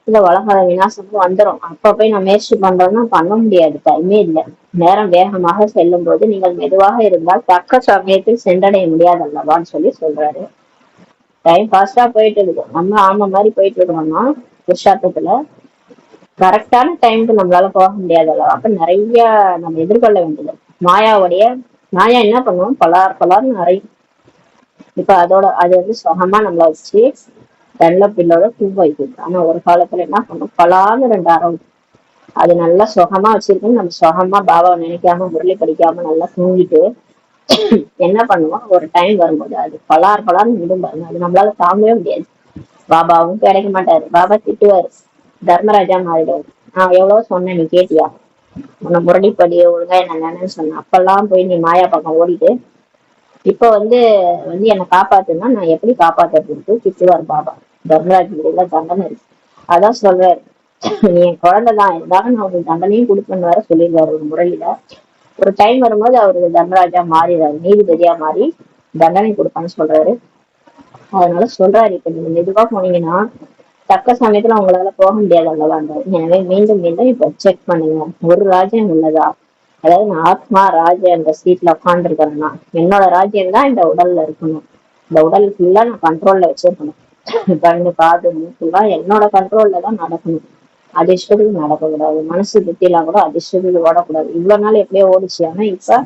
இல்ல உலக விநாசமும் வந்துடும். அப்ப போய் நான் முயற்சி பண்றோம்னா பண்ண முடியாது, டைமே இல்லை. நேரம் வேகமாக செல்லும் போது நீங்கள் மெதுவாக இருந்தால் தக்க சமயத்தில் சென்றடைய முடியாது அல்லவான்னு சொல்றாரு. டைம் ஃபாஸ்டா போயிட்டு இருக்கு, நம்ம ஆமை மாதிரி போயிட்டு இருக்கோம்னா புருஷார்த்தத்துல கரெக்டான டைமுக்கு நம்மளால போக முடியாது அல்லவா. அப்ப நிறைய நம்ம எதிர்கொள்ள வேண்டியது. மாயா என்ன பண்ணுவோம், பலார்னு நிறைய. இப்ப அது வந்து சுகமா நம்மள வச்சு நல்ல பிள்ளோட தூங்க வைக்குது. ஆனா ஒரு காலத்துல என்ன பண்ணும், பலான்னு 2 அறம் அது நல்லா சுகமா வச்சிருக்குன்னு நம்ம சுகமா பாபாவை நினைக்காம முரளி படிக்காம நல்லா தூங்கிட்டு என்ன பண்ணுவோம், ஒரு டைம் வரும்போது அது பலார்னு விடும் பாருங்க, அது நம்மளால தாங்கவே முடியாது. பாபாவும் கிடைக்க மாட்டாரு, பாபா திட்டுவாரு, தர்மராஜா மாறிடுவாரு. நான் எவ்வளவு சொன்னேன், நீ கேட்டியா? உன்னை முரளிப்படி ஒழுங்கா என்ன நினைன்னு சொன்னேன், அப்பெல்லாம் போய் நீ மாயா பக்கம் ஓடிட்டு இப்ப வந்து என்னை காப்பாத்துனா நான் எப்படி காப்பாத்துறதுக்கு திட்டுவார் பாபா. தர்மராஜ் எல்லாம் தண்டனை இருக்கு. அதான் சொல்றாரு, நீ என் குழந்தைதான் இருந்தாலும் நான் உங்களுக்கு தண்டனையும் கொடுப்பேன்னு வேற சொல்லிடுவாரு ஒரு முறையில. ஒரு டைம் வரும்போது அவருக்கு தர்மராஜா மாறிடுறாரு, நீதிபதியா மாறி தண்டனை கொடுப்பான்னு சொல்றாரு. அதனால சொல்றாரு, இப்ப நீங்க மெதுவா போனீங்கன்னா தக்க சமயத்துல உங்களால போக முடியாது அல்லவான்றாரு. எனவே மீண்டும் இப்ப செக் பண்ணுங்க, ஒரு ராஜ்யம் உள்ளதா. அதாவது நான் ஆத்மா ராஜ்யம் என்ற சீட்ல உட்காந்துருக்கேன்னா என்னோட ராஜ்யம் தான் இந்த உடல்ல இருக்கணும். இந்த உடல் ஃபுல்லா நான் கண்ட்ரோல்ல வச்சிருக்கணும். கண்ணு காது மூக்குலாம் என்னோட கண்ட்ரோல்ல தான் நடக்கணும். அதிர்ஷ்டத்துக்கு நடக்கக்கூடாது, மனசு புத்தியெல்லாம் கூட அதிர்ஷ்டத்துக்கு ஓடக்கூடாது. இவ்வளவு நாள் எப்படியோ ஓடிச்சு. ஆனா இப்ப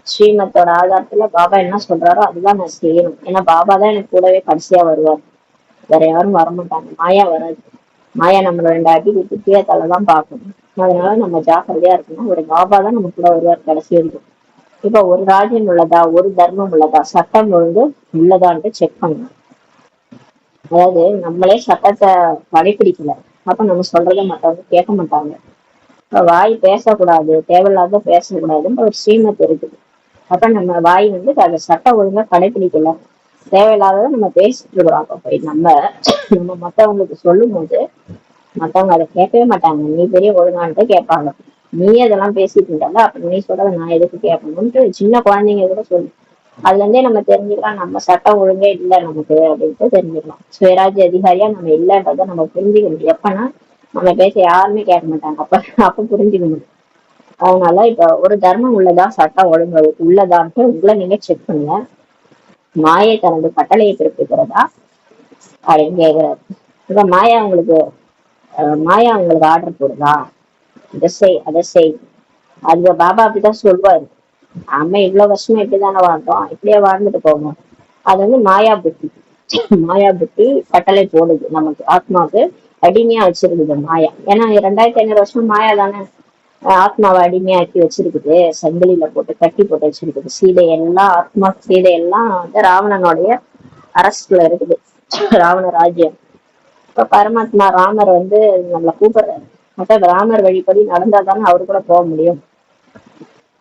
ஸ்ரீமத்தோட ஆதாரத்துல பாபா என்ன சொல்றாரோ அதுதான் நான் செய்யணும். ஏன்னா பாபா தான் எனக்கு கூடவே கடைசியா வருவார், வேற யாரும் வரமாட்டாங்க. மாயா வராது. மாயா நம்மள 2 அடி விட்டு கீழத்தாலதான் பார்க்கணும். அதனால நம்ம ஜாக்கிரதையா இருக்கணும். ஒரு பாபா தான் நம்ம கூட வருவார் கடைசி வரைக்கும். இப்ப ஒரு ராஜ்யம் உள்ளதா, ஒரு தர்மம் உள்ளதா, சட்டம் ஒழுங்கு உள்ளதான்ட்டு செக் பண்ணணும். அதாவது நம்மளே சட்டத்தை கடைபிடிக்கல, அப்ப நம்ம சொல்றதை மற்றவங்க கேட்க மாட்டாங்க. இப்ப வாய் பேசக்கூடாது, தேவையில்லாத பேசக்கூடாதுன்னு ஒரு ஸ்ரீமத் இருக்குது. அப்ப நம்ம வாய் வந்து அதை சட்டம் ஒழுங்கா கடைபிடிக்கல, தேவையில்லாததை நம்ம பேசிட்டு இருக்கிறோம். அப்ப போய் நம்ம மத்தவங்களுக்கு சொல்லும் போது மத்தவங்க அதை கேட்கவே மாட்டாங்க. நீ பெரிய ஒழுங்கான்ட்டு கேட்பாங்க. நீ அதெல்லாம் பேசிட்டு இருந்தால அப்ப நீ சொல்றத நான் எதுக்கு கேட்கணும்ட்டு சின்ன குழந்தைங்க கூட சொல்லு. அதுல இருந்தே நம்ம தெரிஞ்சுக்கலாம், நம்ம சட்டம் ஒழுங்கே இல்லை நமக்கு அப்படின்ட்டு தெரிஞ்சுக்கலாம். சுயராஜ்ய அதிகாரியா நம்ம இல்லைன்றத நம்ம புரிஞ்சுக்கணும். எப்பன்னா நம்ம பேச யாருமே கேட்க மாட்டாங்க, அப்ப புரிஞ்சுக்கணும். அதனால இப்ப ஒரு தர்மம் உள்ளதா, சட்டம் ஒழுங்கு உள்ளதான்ட்டு உங்களை நீங்க செக் பண்ணுங்க. மாயை தனது கட்டளையை பிறப்பிக்கிறதா அப்படின்னு கேக்குறாரு. இப்ப மாயா உங்களுக்கு ஆர்டர் போடுதா, இதை செய் அதை செய். அது பாபா அப்படிதான் சொல்லுவாரு. நம்ம இவ்வளவு வருஷமா இப்படிதானே வாழ்ந்தோம், இப்படியே வாழ்ந்துட்டு போகணும். அது வந்து மாயா புத்தி. மாயா புத்தி கட்டளை போடுது நமக்கு, ஆத்மாவுக்கு அடிமையா வச்சிருக்குது மாயா. ஏன்னா 2500 வருஷம் மாயா தானே ஆத்மாவை அடிமையாக்கி வச்சிருக்குது, சங்கிலியில போட்டு கட்டி போட்டு வச்சிருக்குது. சீதையெல்லாம் ஆத்மா சீதையெல்லாம் வந்து ராவணனுடைய அரசுல இருக்குது, ராவண ராஜ்யம். இப்ப பரமாத்மா ராமர் வந்து நம்மளை கூப்பிடுறாரு. அப்ப ராமர் வழிபடி நடந்தா தானே அவரு கூட போக முடியும்,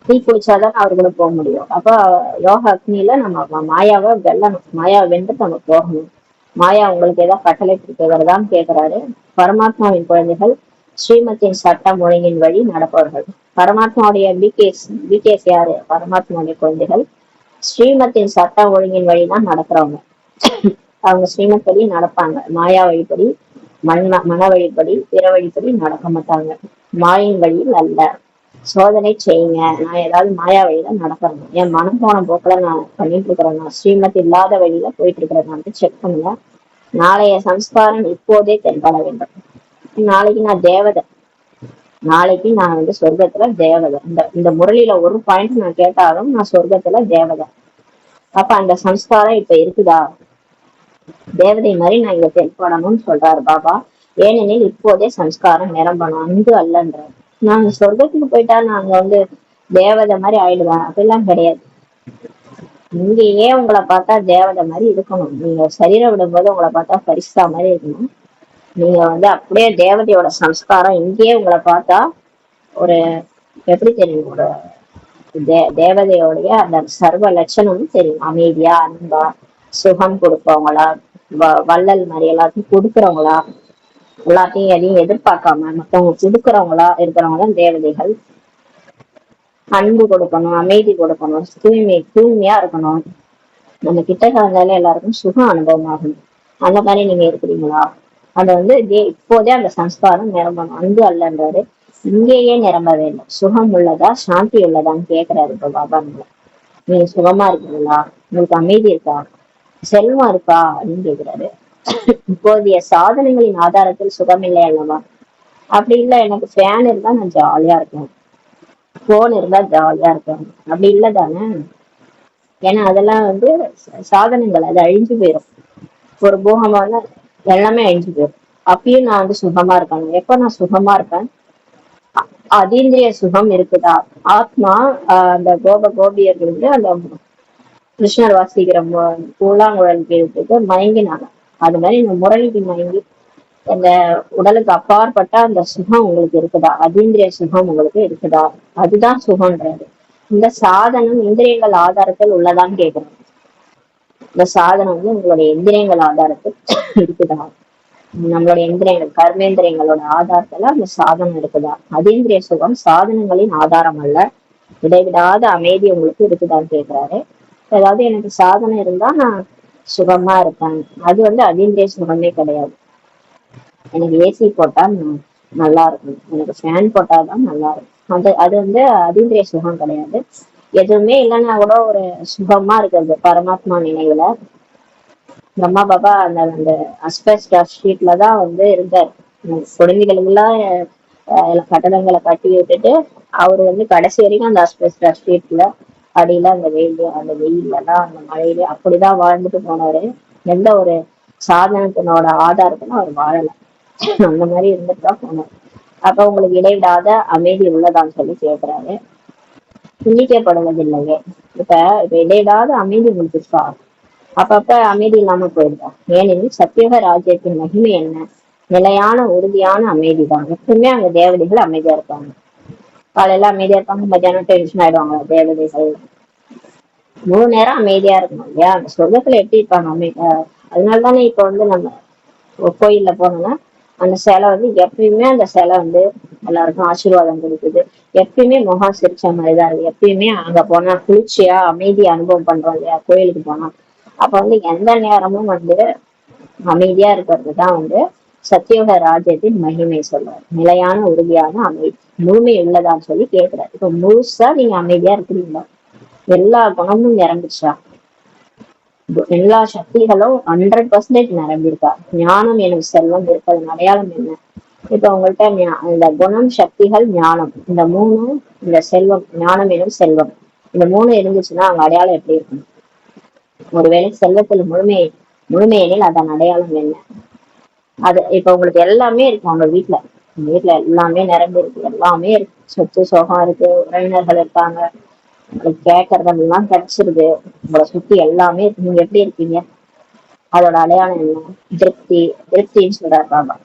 தீ குளிச்சாதானே அவரு கூட போக முடியும். அப்ப யோக அக்னியில நம்ம மாயாவை வெல்லணும், மாயாவை வென்று நம்ம போகணும். மாயா உங்களுக்கு ஏதாவது கட்டளை பிடிக்கிறதான்னு கேட்கிறாரு. பரமாத்மாவின் குழந்தைகள் ஸ்ரீமத்தின் சட்டம் ஒழுங்கின் வழி நடப்பவர்கள். பரமாத்மாவுடைய பிகேஸ் யாரு? பரமாத்மாவுடைய குழந்தைகள் ஸ்ரீமத்தின் சட்டம் ஒழுங்கின் வழிதான் நடக்கிறவங்க. அவங்க ஸ்ரீமத் நடப்பாங்க. மாயா வழிப்படி, மன வழிப்படி, பிற வழிப்படி நடக்க மாட்டாங்க. மாயின் வழியில் அல்ல. சோதனை செய்யுங்க, நான் ஏதாவது மாயா வழியில நடக்கிறேன், என் மனம் போன போக்குல நான் பண்ணிட்டு இருக்கிறேன், நான் ஸ்ரீமத் இல்லாத வழியில போயிட்டு இருக்கிறேன் செக் பண்ணுங்க. நாளைய சம்ஸ்காரம் இப்போதே தென்பட வேண்டும். நாளைக்கு நான் தேவதை, நாளைக்கு நான் வந்து சொர்க்கத்துல தேவதை. இந்த முரளியில ஒரு பாயிண்ட் நான் கேட்டாலும் நான் சொர்க்கத்துல தேவதை. அப்ப அந்த சம்ஸ்காரம் இப்ப இருக்குதா? தேவதை மாதிரி நான் இங்க தென்படணும்னு சொல்றாரு பாபா. ஏனெனில் இப்போதே சம்ஸ்காரம் நிரம்பணும், அன்பு அல்லன்றாரு. நாங்க சொர்க்கத்துக்கு போயிட்டா நாங்க வந்து தேவதை மாதிரி ஆயிடுவேன் அப்படிலாம் கிடையாது. இங்கேயே உங்களை பார்த்தா தேவதை மாதிரி இருக்கணும். நீங்க சரீரம் விடும்போது உங்களை பார்த்தா பரிசா மாதிரி இருக்கணும். நீங்க வந்து அப்படியே தேவதையோட சம்ஸ்காரம் இங்கேயே உங்களை பார்த்தா ஒரு எப்படி தெரியும், ஒரு தேவதையோடைய அந்த சர்வ லட்சணமும் தெரியும். அமைதியா, அன்பா, சுகம் கொடுப்பவங்களா, வள்ளல் மாதிரி எல்லாத்தையும் கொடுக்குறவங்களா, எல்லாத்தையும் எதையும் எதிர்பார்க்காம மத்தவங்க கொடுக்குறவங்களா இருக்கிறவங்க தான் தேவதைகள். அன்பு கொடுக்கணும், அமைதி கொடுக்கணும், தூய்மையா இருக்கணும். நம்ம கிட்ட கலந்தாலே எல்லாருக்கும் சுகம் அனுபவம் ஆகணும். அந்த மாதிரி நீங்க இருக்கிறீங்களா? அது வந்து இப்போதே அந்த சம்ஸ்காரம் நிரம்பணும், அங்கு அல்லன்றாரு. இங்கேயே நிரம்ப வேண்டும். சுகம் உள்ளதா சாந்தி உள்ளதான்னு கேக்குறாரு இப்ப பாபா. நீங்க சுகமா இருக்கீங்களா, உங்களுக்கு அமைதி இருக்கா, செல்வம் இருக்கா அப்படின்னு கேக்குறாரு. இப்போதைய சாதனைகளின் ஆதாரத்தில் சுகம் இல்லை அல்லவா? அப்படி இல்ல, எனக்கு ஃபேன் இருந்தா நான் ஜாலியா இருக்கேன், போன் இருந்தா ஜாலியா இருக்கேன், அப்படி இல்ல தானே? ஏன்னா அதெல்லாம் வந்து சாதனங்கள், அது அழிஞ்சு போயிடும். ஒரு பூகமான எல்லாமே அழிஞ்சு போயிடும். அப்பயும் நான் வந்து சுகமா இருக்கேன். எப்ப நான் சுகமா இருப்பேன்? அதீந்திரிய சுகம் இருக்குதா? ஆத்மா அந்த கோபியர்கள் வந்து அந்த கிருஷ்ணர் வாசிக்கிற கூழாங்குழல் கேட்டுட்டு மயங்கினாங்க. அது மாதிரி இந்த முரளிக்கு மயங்கி அந்த உடலுக்கு அப்பாற்பட்ட அந்த சுகம் உங்களுக்கு இருக்குதா? அதீந்திரிய சுகம் உங்களுக்கு இருக்குதா? அதுதான் சுகம்ன்றது. இந்த சாதனம் இந்திரியங்கள் ஆதாரத்தில் உள்ளதான்னு கேட்கணும். இந்த சாதனம் வந்து உங்களுடைய இந்திரியங்கள் ஆதாரத்தில் இருக்குதா? நம்மளுடைய இந்திரியங்கள் கர்மேந்திரியங்களோட ஆதாரத்துல அந்த சாதனம் இருக்குதா? அதீந்திரிய சுகம் சாதனங்களின் ஆதாரம் அல்ல, இடைவிடாத அமைதி உங்களுக்கு இருக்குதான்னு கேட்கிறாரு. அதாவது எனக்கு சாதனை இருந்தா நான் சுகமா இருப்பேன், அது வந்து அதீந்திரிய சுகமே கிடையாது. எனக்கு ஏசி போட்டா நல்லா இருக்கும், எனக்கு ஃபேன் போட்டாதான் நல்லா இருக்கும், அது வந்து அதீந்திரிய சுகம் கிடையாது. எதுவுமே இல்லைன்னா கூட ஒரு சுகமா இருக்கிறது பரமாத்மா நினைவுல. பிரம்மா பாபா அந்த அந்த அஸ்பெஸ்டாஸ் ஷீட்லதான் வந்து இருந்தார். குழந்தைகளுக்கெல்லாம் கட்டடங்களை கட்டி விட்டுட்டு அவரு வந்து கடைசி வரைக்கும் அந்த அஸ்பெஸ்டாஸ் ஷீட்ல அடியில அந்த வெயில்லாம் அந்த மழையில அப்படிதான் வாழ்ந்துட்டு போனாரு. எந்த ஒரு சாதனத்தினோட ஆதாரத்திலும் அவர் வாழல. அந்த மாதிரி இருந்துட்டு தான் போனார். அப்ப உங்களுக்கு இடைவிடாத அமைதி உள்ளதான்னு சொல்லி கேட்கிறாரு. துண்டிக்கப்படுவதில்லையே. இப்ப இடைவிடாத அமைதி உங்களுக்கு இருக்கா? அப்பப்ப அமைதி இல்லாம போயிடுதா? ஏனெனில் சத்தியோக ராஜ்யத்தின் மகிமை என்ன? நிலையான உறுதியான அமைதி தான். எப்பவுமே அங்க தேவதைகள் அமைதியா இருப்பாங்க. காலையில அமைதியா இருப்பாங்க, மத்தியானம் டென்ஷன் ஆயிடுவாங்க தேவதைகள். 3 நேரம் அமைதியா இருக்கணும் இல்லையா? அந்த சொர்க்கத்துல எப்படி இருப்பாங்க அமைதியா? அதனாலதானே இப்ப வந்து நம்ம கோயில்ல போனோம்னா அந்த சிலை வந்து எப்பயுமே அந்த சிலை வந்து எல்லாருக்கும் ஆசீர்வாதம் கொடுக்குது. எப்பயுமே முகம் சிரிச்ச மாதிரிதான் இருக்கு. எப்பயுமே அங்க போனா குளிர்ச்சியா அமைதியா அனுபவம் பண்றோம் இல்லையா கோயிலுக்கு போனா? அப்ப வந்து எந்த நேரமும் வந்து அமைதியா இருக்கிறதுதான் வந்து சத்தியோக ராஜ்யத்தின் மகிமை சொல்றாரு. நிலையான உறுதியான அமைதி முழுமை உள்ளதான்னு சொல்லி கேட்கிறாரு. இப்ப முழுசா நீங்க அமைதியா இருக்கிறீங்களா? எல்லா குணமும் நிரம்பிச்சா? எல்லா சக்திகளும் 100% நிரம்பியிருக்கா? ஞானம் எனும் செல்வம் இருப்பதன் அடையாளம் என்ன? இப்ப உங்கள்கிட்ட இந்த குணம், சக்திகள், ஞானம், இந்த மூணும், இந்த செல்வம், ஞானம் எனும் செல்வம், இந்த மூணு இருந்துச்சுன்னா அவங்க அடையாளம் எப்படி இருக்கும்? ஒருவேளை செல்வத்தில் முழுமையெனில் அதன் அடையாளம் என்ன? அது இப்ப உங்களுக்கு எல்லாமே இருக்கு உங்க வீட்டுல எல்லாமே நிரம்பி இருக்கு, எல்லாமே இருக்கு, சொத்து சோகம் இருக்கு, உறவினர்கள் இருக்காங்க, உங்களுக்கு கேட்கறதெல்லாம் கிடைச்சிருது, உங்களை சுத்தி எல்லாமே இருக்கு. நீங்க எப்படி இருக்கீங்க? அதோட அடையாளம் என்ன? திருப்தின்னு சொல்றாரு பாபா.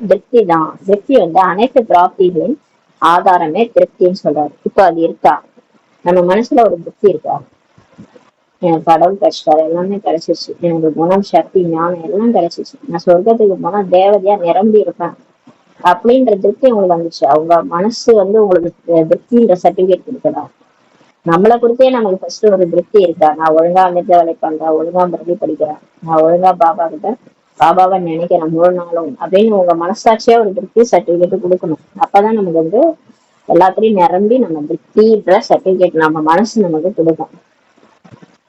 திருப்தி தான். திருப்தி வந்து அனைத்து பிராப்திகளின் ஆதாரமே திருப்தின்னு சொல்றாரு. இப்ப அது இருக்கா? நம்ம மனசுல ஒரு திருப்தி இருக்கா? எனக்கு கடவுள் கிடைச்சிட்டாரு, எல்லாமே கிடைச்சிருச்சு, எனக்கு குணம், சக்தி, ஞானம் எல்லாம் கிடைச்சிச்சு, நான் சொர்க்கத்துக்கு போனா தேவதையா நிரம்பி இருப்பேன் அப்படின்ற திருப்தி உங்களுக்கு வந்துச்சு? அவங்க மனசு வந்து உங்களுக்கு திருப்தின்ற சர்டிபிகேட் கொடுக்குதா? நம்மளை குறித்தே நமக்கு ஃபர்ஸ்ட் ஒரு திருப்தி இருக்கா? நான் ஒழுங்கா அமைச்ச வேலை பண்றேன், ஒழுங்கா பிரதி படிக்கிறேன், நான் ஒழுங்கா பாபா கிட்ட பாபாவை நினைக்கிறேன் முழு நாளும் அப்படின்னு உங்க மனசாட்சியா ஒரு திருப்தி சர்டிபிகேட் கொடுக்கணும். அப்பதான் நமக்கு வந்து எல்லாத்துலயும் நிரம்பி நம்ம திருப்தின்ற சர்டிபிகேட் நம்ம மனசு நமக்கு கொடுக்கும்.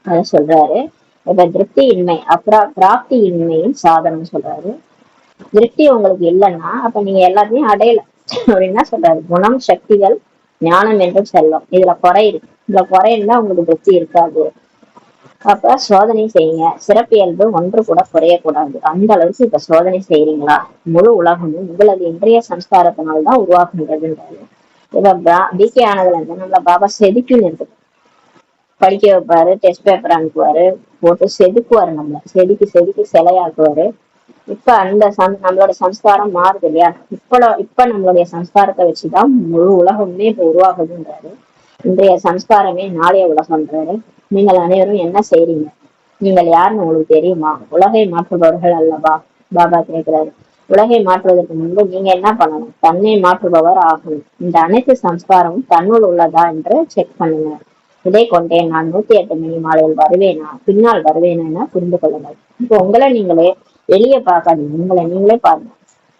அத சொல்றாரு. இப்ப திருப்தி இன்மை அப்புறம் பிராப்தி இன்மையின் சாதனம் சொல்றாரு. திருப்தி உங்களுக்கு இல்லைன்னா அப்ப நீங்க எல்லாத்தையும் அடையல அப்படின்னா சொல்றாரு. குணம், சக்திகள், ஞானம் என்றும் செல்வம், இதுல குறை இருக்கு. இதுல குறை இருந்தா உங்களுக்கு திருப்தி இருக்காது. அப்ப சோதனை செய்யுங்க. சிறப்பியல்பு ஒன்று கூட குறையக்கூடாது. அந்த அளவுக்கு இப்ப சோதனை செய்யறீங்களா? முழு உலகமும் உங்களது இன்றைய சம்ஸ்காரத்தினால்தான் உருவாக்குகிறதுன்றாரு. இப்ப பிகே ஆனதுல இருந்து நம்மள பாபா செதுக்குன்னு இருக்கு. படிக்க வைப்பாரு, டெஸ்ட் பேப்பர் அனுப்புவாரு, போட்டு செதுக்குவாரு, நம்மள செதுக்கி சிலையாக்குவாரு. இப்ப அந்த நம்மளோட சம்ஸ்காரம் மாறுது இல்லையா? இப்ப நம்மளுடைய சம்ஸ்காரத்தை வச்சுதான் முழு உலகமே இப்ப உருவாகுதுன்றாரு. இன்றைய சம்ஸ்காரமே நாளைய உலகம்ன்றாரு. நீங்கள் அனைவரும் என்ன செய்றீங்க? நீங்கள் யாருன்னு உங்களுக்கு தெரியுமா? உலகை மாற்றுபவர்கள் அல்லவா? பாபா கேட்கிறாரு. உலகை மாற்றுவதற்கு முன்பு நீங்க என்ன பண்ணணும்? தன்னை மாற்றுபவர் ஆகணும். இந்த அனைத்து சம்ஸ்காரமும் தன்னுள் உள்ளதா என்று செக் பண்ணுங்க. இதை கொண்டே நான் 108 மணி மாலையில் வருவேனா, பின்னால் வருவேனா புரிந்து கொள்ளுங்கள். இப்போ உங்களை நீங்களே வெளியே பார்க்காதீங்க, உங்களை நீங்களே பாருங்க.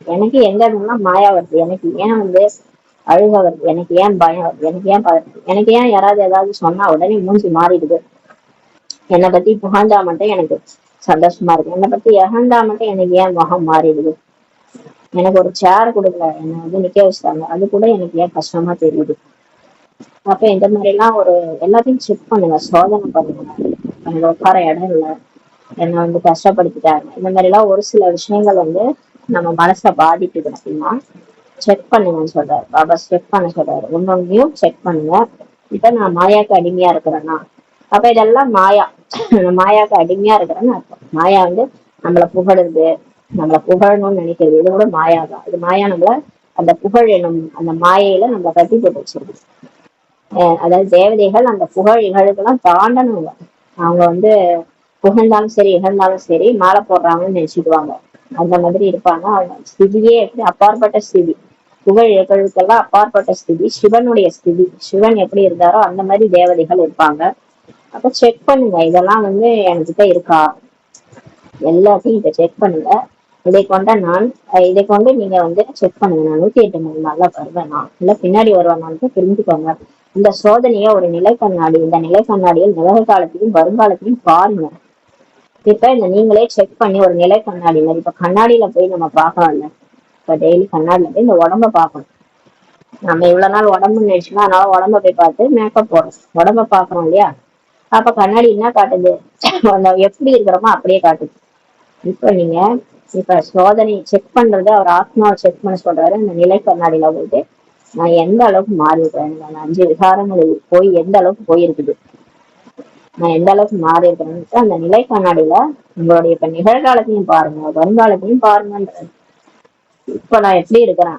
எனக்கு எந்த இடம்லாம் மாயா வருது, எனக்கு ஏன் வந்து அழுக வருது, எனக்கு ஏன் பயம் வருது, எனக்கு ஏன் பதறுது, எனக்கு ஏன் யாராவது ஏதாவது சொன்னா உடனே மூஞ்சி மாறிடுது, என்னை பத்தி புகழ்ந்தா மட்டும் எனக்கு சந்தோஷமா இருக்கு, என்னை பத்தி இகழ்ந்தா மட்டும் எனக்கு ஏன் முகம் மாறிடுது, எனக்கு ஒரு சேர் கொடுக்கல என்னை வந்து நிக்க வச்சுட்டாங்க அது கூட எனக்கு ஏன் கஷ்டமா தெரியுது. அப்ப இந்த மாதிரி எல்லாம் ஒரு எல்லாத்தையும் செக் பண்ணுங்க, சோதனை பண்ணுங்க. எனக்கு உட்கார இடம் இல்லை, என்னை வந்து கஷ்டப்படுத்திட்டாங்க, இந்த மாதிரி எல்லாம் ஒரு சில விஷயங்கள் வந்து நம்ம மனசை பாதிக்குது அப்படின்னா செக் பண்ணுங்கன்னு சொல்றாரு பாபா. செக் பண்ண சொல்றாரு, ஒன்னொன்னையும் செக் பண்ணுங்க. இப்ப நான் மாயாக்கு அடிமையா இருக்கிறேன்னா அப்ப இதெல்லாம் மாயா. மாயாக்கு அடிமையா இருக்கிறேன்னு அர்த்தம். மாயா வந்து நம்மளை புகழுது, நம்மளை புகழணும்னு நினைக்கிறது, இது கூட மாயா தான். இது மாயா நம்மள அந்த புகழ் எனும் அந்த மாயையில நம்மளை கட்டி போட்டு வச்சிருக்கு. அதாவது தேவதைகள் அந்த புகழ் இகழுக்கெல்லாம் தாண்டணுங்க. அவங்க வந்து புகழ்ந்தாலும் சரி இகழ்ந்தாலும் சரி மாலை போடுறாங்கன்னு நினைச்சிடுவாங்க, அந்த மாதிரி இருப்பாங்க. அவங்க ஸ்திதியே எப்படி அப்பாற்பட்ட ஸ்திதி, புகழ் இகழுக்கெல்லாம் அப்பாற்பட்ட ஸ்திதி சிவனுடைய ஸ்திதி. சிவன் எப்படி இருந்தாரோ அந்த மாதிரி தேவதைகள் இருப்பாங்க. அப்ப செக் பண்ணுங்க, இதெல்லாம் வந்து என்கிட்ட இருக்கா, எல்லாத்தையும் இதை செக் பண்ணுங்க. இதை கொண்ட நான் இதை கொண்டு நீங்க வந்து செக் பண்ணுங்க, நான் 108 நாள்ல வருவேனா இல்ல பின்னாடி வருவேனான்னு தெரிஞ்சுக்கோங்க. இந்த சோதனைய ஒரு நிலை கண்ணாடி, இந்த நிலை கண்ணாடியில் நிகழ்காலத்தையும் வருங்காலத்தையும் பாருங்க. இப்ப இந்த நீங்களே செக் பண்ணி ஒரு நிலை கண்ணாடியில, இப்ப கண்ணாடியில போய் நம்ம பாக்கலாம்ல, இப்ப டெய்லி கண்ணாடியில போய் இந்த உடம்ப பாக்கணும். நம்ம இவ்வளவு நாள் உடம்புன்னு நினைச்சோம்னா அதனால உடம்ப போய் பார்த்து மேக்கப் போடுறோம், உடம்ப பாக்குறோம் இல்லையா. அப்ப கண்ணாடி என்ன காட்டுது, எப்படி இருக்கிறோமோ அப்படியே காட்டுது. இப்ப நீங்க இப்ப சோதனை செக் பண்றது, அவர் ஆத்மாவை செக் பண்ண சொல்றாரு. இந்த நிலை கண்ணாடியில போயிட்டு நான் எந்த அளவுக்கு மாறி இருக்கிறேன், நான் 5 விகாரங்கள் போய் எந்த அளவுக்கு போயிருக்குது, நான் எந்த அளவுக்கு மாறி இருக்கிறேன்னு அந்த நிலை கண்ணாடியில உங்களுடைய இப்ப நிகழ்காலத்தையும் பாருங்க வருங்காலத்தையும் பாருங்கன்றது. இப்ப நான் எப்படி இருக்கிறேன்,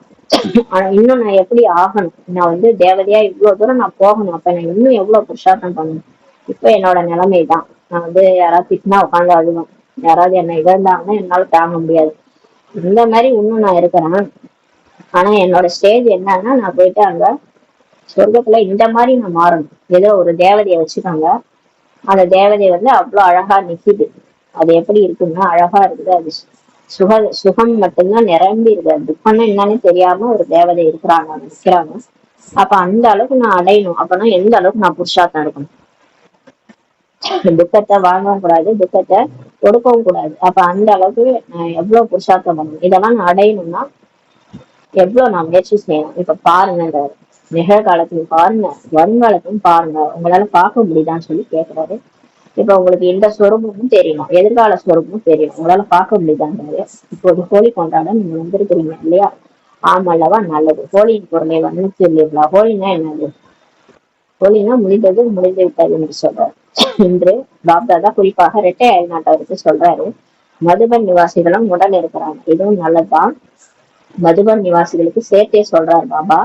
ஆனா இன்னும் நான் எப்படி ஆகணும், நான் வந்து தேவதையா இவ்வளவு தூரம் நான் போகணும், அப்ப நான் இன்னும் எவ்வளவு புருஷார்த்தம் பண்ணணும். இப்ப என்னோட நிலைமை தான், நான் வந்து யாராவது திட்டினா உட்காந்து அழுவேன், யாராவது என்னை இழந்தாங்கன்னா என்னால தாங்க முடியாது, இந்த மாதிரி இன்னும் நான் இருக்கிறேன். ஆனா என்னோட ஸ்டேஜ் என்னன்னா, நான் போயிட்டு அங்க சொர்க்கத்துல இந்த மாதிரி நான் மாறணும். ஏதோ ஒரு தேவதையை வச்சுக்காங்க, அந்த தேவதை வந்து அவ்வளவு அழகா நிக்குது. அது எப்படி இருக்குன்னா அழகா இருக்குது, அது சுகம் மட்டும்தான் நிரம்பி இருக்கு, துக்கம்னா என்னன்னு தெரியாம ஒரு தேவதை இருக்கிறாங்க நிக்கிறாங்க. அப்ப அந்த அளவுக்கு நான் அடையணும், அப்பனா எந்த அளவுக்கு நான் புருஷார்த்தம் இருக்கணும், துக்கத்தை வாங்கவும் கூடாது, துக்கத்தை கொடுக்கவும் கூடாது. அப்ப அந்த அளவுக்கு நான் எவ்வளவு புருஷார்த்தம் பண்ணணும், இதெல்லாம் நான் அடையணும்னா எவ்வளவு நான் முயற்சி செய்யணும். இப்ப பாருங்க, நிகழ்காலத்தையும் பாருங்க வருங்காலத்தையும் பாருங்க, உங்களால பார்க்க முடியுதான்னு சொல்லி கேட்கிறாரு. இப்ப உங்களுக்கு இந்த ஸ்வரூபமும் தெரியணும், எதிர்கால ஸ்வரூபமும் தெரியும், உங்களால பார்க்க முடியுதான்றாரு. இப்போது ஹோலி கொண்டாட நீங்க வந்திருக்கிறீங்க இல்லையா, ஆமல்லவா, நல்லது. ஹோலியின் பொருளை வந்து சொல்லிடலா. ஹோலினா என்னது, ஹோலினா முடிந்தது முடிந்து விட்டது என்று சொல்றாரு. இன்று பாப்தாதா குறிப்பாக இரட்டை அயல்நாட்டவருக்கு சொல்றாரு, மதுபன் நிவாசிகளும் உடன் இருக்கிறாங்க, இதுவும் நல்லதுதான். மதுபன் நிவாசிகளுக்கு சேர்த்தே சொல்றாரு பாபா,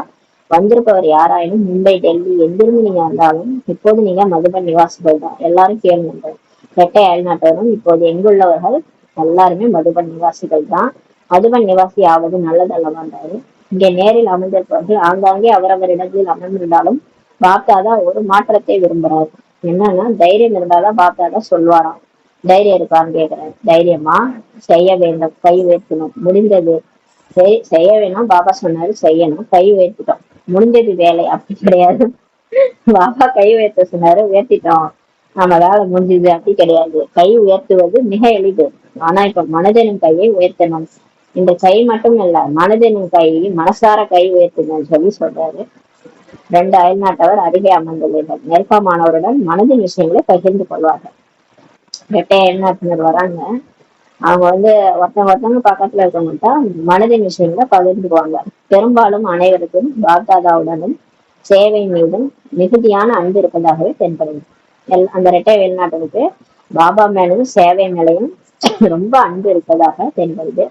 வந்திருப்பவர் யாராயினும் மும்பை டெல்லி எங்கிருந்து நீங்க வந்தாலும் இப்போது நீங்க மதுபன் நிவாசிகள் தான், எல்லாரும் கேளுங்க. இரட்டை அயல்நாட்டவரும் இப்போது எங்குள்ளவர்கள் எல்லாருமே மதுபன் நிவாசிகள் தான். மதுபன் நிவாசி ஆவது நல்லதல்லவான்றாரு. இங்கே நேரில் அமர்ந்திருப்பவர்கள் ஆங்காங்கே அவரவர் இடத்தில் அமர்ந்திருந்தாலும் பாப்தாதா ஒரு மாற்றத்தை விரும்புறாரு. என்னன்னா தைரியம் இருந்தாதான் பாப்தாதா சொல்வாராம். தைரியம் இருக்கான்னு கேக்குறாரு. தைரியமா, செய்ய வேண்டும், கை உயர்த்தணும், முடிந்தது செய்ய வேணும். பாபா சொன்னாரு செய்யணும், கை உயர்த்திட்டோம், முடிஞ்சது வேலை அப்படி கிடையாது. பாபா கை உயர்த்த சொன்னாரு, உயர்த்திட்டோம், நம்ம வேலை முடிஞ்சது அப்படி கிடையாது. கை உயர்த்துவது மிக எளிது, ஆனா இப்ப மனதனும் கையை உயர்த்தணும். இந்த கை மட்டும் இல்ல, மனதனும் கை மனசார கை உயர்த்தணும்னு சொல்லி சொல்றாரு. 2 அயல்நாட்டவர் அருகே அமர்ந்துள்ளனர். நெருக்கமானவருடன் மனதின் விஷயங்களை பகிர்ந்து கொள்வார்கள். 2 அயல்நாட்டினர் வராங்க, அவங்க வந்து ஒருத்தவங்க பக்கத்துல இருக்கவங்கள்ட்ட மனதின் விஷயங்களை பகிர்ந்துக்குவாங்க. பெரும்பாலும் அனைவருக்கும் பாப்தாதாவுடனும் சேவை மீதும் மிகுதியான அன்பு இருப்பதாகவே தென்படுது. அந்த 2 வெளிநாட்டுக்கு பாபா மேலும் சேவை மேலையும் ரொம்ப அன்பு இருப்பதாக தென்படுது.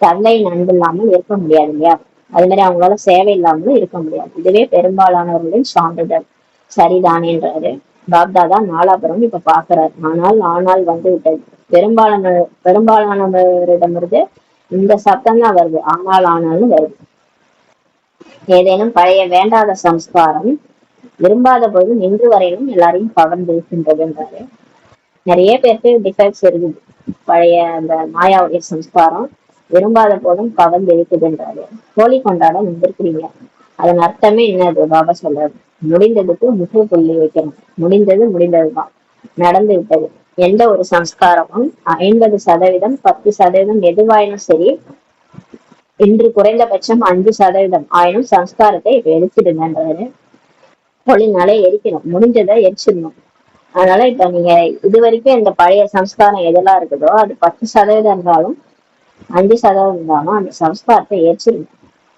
தந்தையின் அன்பு இல்லாமல் இருக்க முடியாது இல்லையா, அது மாதிரி அவங்களால சேவை இல்லாமலும் இருக்க முடியாது. இதுவே பெரும்பாலானவர்களின் சான்றிதழ். சரிதானேன்றாரு பாப்தாதா. நாலாபுரம் இப்ப பாக்குறாரு. ஆனால் வந்து விட்டது. பெரும்பாலானவரிடமிருந்து இந்த சத்தம் தான் வருது, ஆனாலும் வருது. ஏதேனும் பழைய வேண்டாத சம்ஸ்காரம் விரும்பாத போது நின்று வரையிலும் எல்லாரையும் கவர்ந்து இருக்கின்றதுன்றாரு. நிறைய பேருக்கு டிஃபெக்ட்ஸ் இருக்குது. பழைய அந்த மாயாவுடைய சம்ஸ்காரம் விரும்பாத போதும் கவர்ந்து இருக்குதுன்றாரு. ஹோலி கொண்டாட வந்திருக்கிறீங்க, அதன் அர்த்தமே என்னது? பாபா சொல்றாரு, முடிந்ததுக்கு முற்றுப்புள்ளி வைக்கணும். முடிந்தது முடிந்ததுதான், நடந்து விட்டது. எந்த ஒரு சம்ஸ்காரமும் 50%, 10% எதுவாயினும் சரி, இன்று குறைந்தபட்சம் 5% ஆயினும் சம்ஸ்காரத்தை இப்ப எடுத்துடுங்கன்றாரு. ஹோலினாலே எரிக்கணும், முடிஞ்சதை எரிச்சிடணும். அதனால இப்ப நீங்க இது வரைக்கும் இந்த பழைய சம்ஸ்காரம் எதெல்லாம் இருக்குதோ அது 10% இருந்தாலும் 5% இருந்தாலும் அந்த சம்ஸ்காரத்தை எரிச்சிருங்க.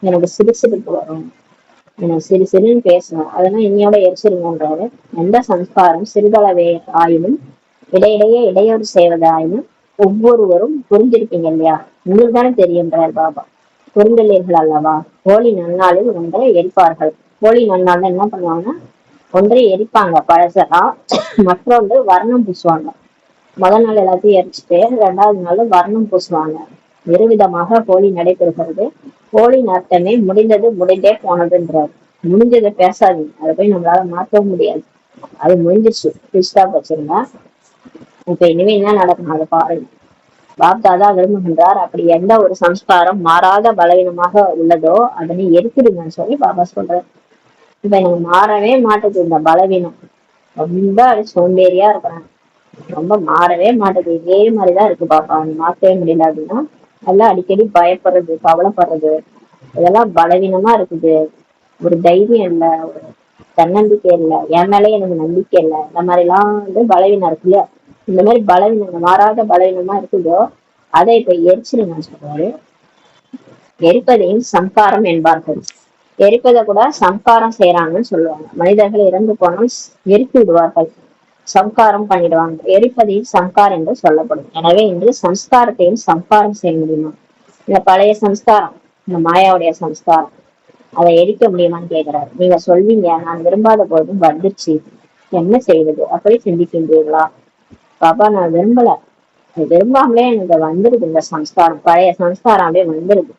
எனக்கு சிறுசிறுப்பு வரும், எனக்கு சிறு சிறுன்னு பேசணும், அதெல்லாம் இன்னையோட எரிச்சிருங்கன்றாரு. எந்த சம்ஸ்காரம் சிறிதளவே ஆயினும் இடையிடையே இடையூறு செய்வதாயினும் ஒவ்வொருவரும் புரிஞ்சிருப்பீங்க இல்லையா? உங்களுக்கு தானே தெரியுன்றார் பாபா. புரிந்துள்ளீர்கள் அல்லவா? ஹோலி நன்னாளில் ஒன்றை எரிப்பார்கள். ஹோலி நன்னாள் என்ன பண்ணுவாங்கன்னா, ஒன்றை எரிப்பாங்க பழசா, மற்றொன்று வர்ணம் பூசுவாங்க. முதல் நாள் எல்லாத்தையும் எரிச்சுட்டு 2வது நாள் வர்ணம் பூசுவாங்க. இருவிதமாக ஹோலி நடைபெறுகிறது. ஹோலின் அர்த்தமே முடிந்தது முடிந்தே போனதுன்றாரு. முடிஞ்சதை பேசாதீங்க, அதை போய் நம்மளால மாற்றவும் முடியாது. அது முடிஞ்சிச்சு, ஸ்டாப் வச்சிருங்க. இப்ப இனிமே என்ன நடக்கும் அதை பாருங்க. பாப் தாதா விரும்புகின்றார், அப்படி எந்த ஒரு சம்ஸ்காரம் மாறாத பலவீனமாக உள்ளதோ அதனை எரிக்கிடுங்கன்னு சொல்லி பாபா சொல்றாரு. இப்ப எனக்கு மாறவே மாட்டுது இந்த பலவீனம், ரொம்ப சோம்பேறியா இருக்கிறேன், ரொம்ப மாறவே மாட்டேது, இதே மாதிரிதான் இருக்கு பாப்பா, மாற்றவே முடியல அப்படின்னா எல்லாம் அடிக்கடி பயப்படுறது, கவலைப்படுறது, இதெல்லாம் பலவீனமா இருக்குது. ஒரு தைரியம் இல்லை, ஒரு தன்னம்பிக்கை இல்லை, என் மேலே எனக்கு நம்பிக்கை இல்லை, இந்த மாதிரி எல்லாம் வந்து பலவீனம் இருக்கு இல்லையா? இந்த மாதிரி பலவீனம் மாறாத பலவீனமா இருக்குதோ அதை இப்ப எரிச்சிருங்க சொல்றாரு. எரிப்பதையும் சம்காரம் என்பார்கள். எரிப்பதை கூட சம்காரம் செய்யறாங்கன்னு சொல்லுவாங்க. மனிதர்கள் இறந்து போனால் எரித்து விடுவார்கள், சம்காரம் பண்ணிடுவாங்க. எரிப்பதையும் சம்காரம் என்று சொல்லப்படும். எனவே இன்று சம்ஸ்காரத்தையும் சம்காரம் செய்ய முடியுமா? இந்த பழைய சம்ஸ்காரம், இந்த மாயாவுடைய சம்ஸ்காரம், அதை எரிக்க முடியுமான்னு கேட்கிறாரு. நீங்க சொல்வீங்க, நான் விரும்பாத போதும் வந்துருச்சு, என்ன செய்வது? அப்படி சிந்திக்கின்றீர்களா? பாபா, நான் விரும்பல, விரும்பாமலே எனக்கு வந்துருது இந்த சம்ஸ்காரம், பழைய சம்ஸ்காரம் அப்படியே வந்துருது,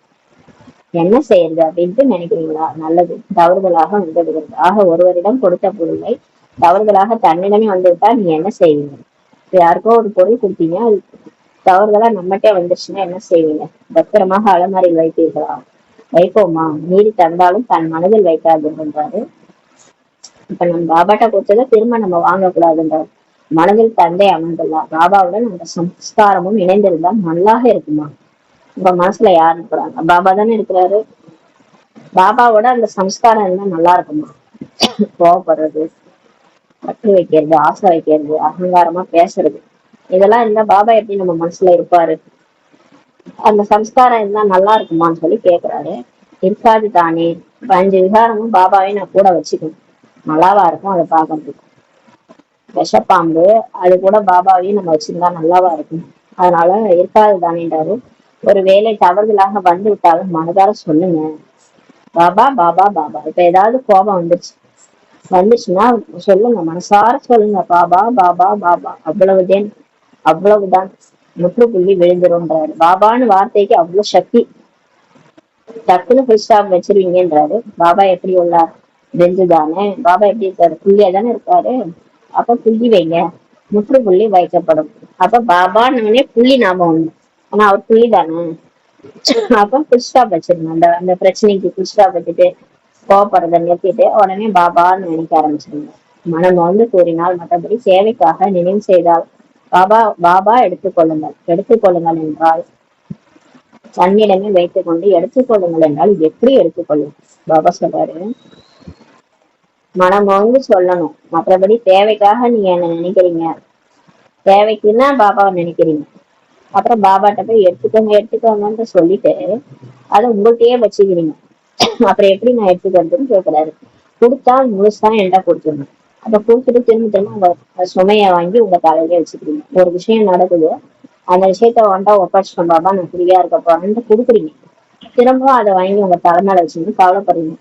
என்ன செய்யறது அப்படின்ட்டு நினைக்கிறீங்களா? நல்லது, தவறுதலாக வந்துவிடுகிறது. ஆக ஒருவரிடம் கொடுத்த பொருளை தவறுதலாக தன்னிடமே வந்துவிட்டா நீங்க என்ன செய்வீங்க? யாருக்கோ ஒரு பொருள் கொடுத்தீங்க, அது தவறுதலா நம்மகிட்டே வந்துருச்சுன்னா என்ன செய்வீங்க? பத்திரமாக அலமாரியில் வைப்பீர்களா? வைப்போமா? மீறி தந்தாலும் தன் மனதில் வைக்காதுன்றாரு. இப்ப நம்ம பாபாட்ட கொடுத்ததை திரும்ப நம்ம வாங்கக்கூடாதுன்றாரு. மனதில் தந்தை அமர்ந்துள்ளார், பாபாவுடன் அந்த சம்ஸ்காரமும் இணைந்திருந்தால் நல்லாக இருக்குமா? உங்க மனசுல யாரு இருக்கிறாங்க? பாபா தானே இருக்கிறாரு. பாபாவோட அந்த சம்ஸ்காரம் இருந்தா நல்லா இருக்குமா? கோவப்படுறது, பற்று வைக்கிறது, ஆசை வைக்கிறது, அகங்காரமா பேசுறது, இதெல்லாம் இருந்தா பாபா எப்படி நம்ம மனசுல இருப்பாரு? அந்த சம்ஸ்காரம் இருந்தா நல்லா இருக்குமான்னு சொல்லி கேக்குறாரு. இருக்காது தானே. 5 விகாரமும் பாபாவை நான் கூட வச்சுக்கணும், நல்லாவா இருக்கும் அதை பாக்குறதுக்கு. விஷப்பாம்பு அது கூட பாபாவையும் நம்ம வச்சிருந்தா நல்லாவா இருக்கும்? அதனால இருக்காது தானேன்றாரு. ஒரு வேலை தவறுதலாக வந்து விட்டாலும் மனதார சொல்லுங்க, பாபா பாபா பாபா. இப்ப ஏதாவது கோபம் வந்துச்சுன்னா சொல்லுங்க, மனசார சொல்லுங்க, பாபா பாபா பாபா. அவ்வளவுதான், முற்றுப்புள்ளி விழுந்துரும்ன்றாரு. பாபான்னு வார்த்தைக்கு அவ்வளவு சக்தி. டக்குன்னு ஃபுல் ஸ்டாப் வச்சிருவீங்கன்றாரு. பாபா எப்படி உள்ளார்? தானே. பாபா எப்படி இருக்காரு? புள்ளியா தானே இருக்காரு. அப்ப புள்ளி வைங்க, முற்றுப்புள்ளி வைக்கப்படும். அப்ப பாபான்னு புள்ளி ஞாபகம் ஒண்ணு, ஆனா அவர் புள்ளி தானே. அப்ப ஃபுல் ஸ்டாப் வச்சிருங்க. அந்த பிரச்சனைக்கு ஃபுல் ஸ்டாப் வச்சுட்டு கோவப்படுறதை நிறுத்திட்டு உடனே பாபான்னு நினைக்க ஆரம்பிச்சிருங்க. மனம் வந்து கூறினால், மற்றபடி சேவைக்காக நினைவு செய்தால் பாபா பாபா எடுத்துக்கொள்ளுங்கள் என்றால் தன்னிடமே வைத்துக் கொண்டு எடுத்துக்கொள்ளுங்கள் என்றால் எப்படி எடுத்துக்கொள்ளும்? பாபா சொல்றாரு, மனம் வந்து சொல்லணும், மற்றபடி தேவைக்காக நீங்க என்ன நினைக்கிறீங்க, தேவைக்குன்னா பாபாவை நினைக்கிறீங்க, அப்புறம் பாபாட்ட போய் எடுத்துக்கோங்கன்னு சொல்லிட்டு அதை உங்கள்கிட்டயே வச்சுக்கிறீங்க. அப்புறம் எப்படி நான் எடுத்துக்கிறதுன்னு கேட்கிறாரு. கொடுத்தா முழுசா என்கிட்ட கொடுத்துருங்க. அப்ப கொடுத்துட்டு திரும்ப உங்க சுமைய வாங்கி உங்க தலையிலே வச்சுக்கிறீங்க. ஒரு விஷயம் நடக்குது, அந்த விஷயத்த வேண்டா ஒப்படைச்சிட்டோம் பாபா, நான் ஃப்ரீயா இருக்க போறேன்னு கொடுக்குறீங்க. திரும்ப அதை வாங்கி உங்க தலைமையில வச்சுன்னு கவலைப்படுறீங்க.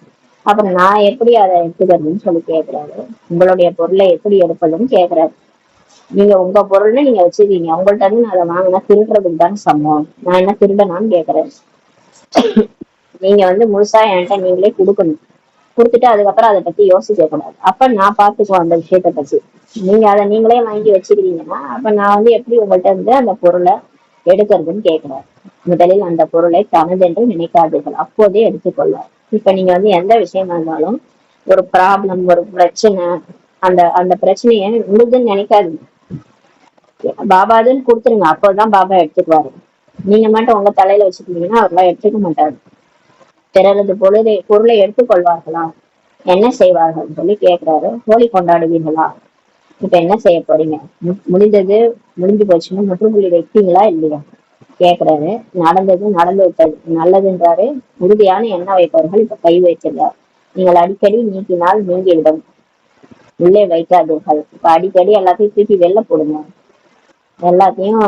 அப்புறம் நான் எப்படி அதை எடுத்துக்கிறதுன்னு சொல்லி கேட்கிறாரு. உங்களுடைய பொருளை எப்படி எடுப்பதுன்னு கேட்கிறாரு. நீங்க உங்க பொருள்னு நீங்க வச்சிருக்கீங்க, உங்கள்ட்ட இருந்து நான் அதை வாங்கினா திருடுறதுக்கு தானே சமம், நான் என்ன திருடனான்னு கேட்கிறேன். நீங்க வந்து முழுசா என்கிட்ட நீங்களே கொடுக்கணும். கொடுத்துட்டு அதுக்கப்புறம் அதை பத்தி யோசிக்க கூடாது. அப்ப நான் பாத்துக்குவோம் அந்த விஷயத்த பத்தி. நீங்க அதை நீங்களே வாங்கி வச்சுக்கிறீங்கன்னா அப்ப நான் எப்படி உங்கள்கிட்ட இருந்து அந்த பொருளை எடுக்கிறதுன்னு கேட்கிறேன். முதலில் அந்த பொருளை தனதென்று நினைக்காதீர்கள், அப்போதே எடுத்துக்கொள்வார். இப்ப நீங்க எந்த விஷயமா இருந்தாலும் ஒரு ப்ராப்ளம், ஒரு பிரச்சனை, அந்த அந்த பிரச்சனைய உங்களுதுன்னு நினைக்காதீங்க. பாபாதுன்னு கொடுத்துருங்க, அப்போதான் பாபா எடுத்துக்குவாரு. நீங்க மட்டும் உங்க தலையில வச்சுக்கிட்டீங்கன்னா அவர்லாம் எடுத்துக்க மாட்டாரு. பிறரது பொருளை எடுத்துக்கொள்வார்களா, என்ன செய்வார்கள் சொல்லி கேக்குறாரு. ஹோலி கொண்டாடுவீங்களா, இப்ப என்ன செய்ய போறீங்க, முடிஞ்சது முடிஞ்சு போச்சுன்னு முற்றுப்புள்ளி வைப்பீங்களா இல்லையா கேக்குறாரு. நடந்தது நடந்து விட்டது, நல்லதுன்றாரு. உறுதியான எண்ணெய் வைப்பவர்கள் இப்ப கை வைக்கிறார். நீங்கள் அடிக்கடி நீக்கினால் நீங்கிவிடும், உள்ளே வைக்காதீர்கள். இப்ப அடிக்கடி எல்லாத்தையும் தூக்கி வெளில போடுங்க, எல்லாத்தையும்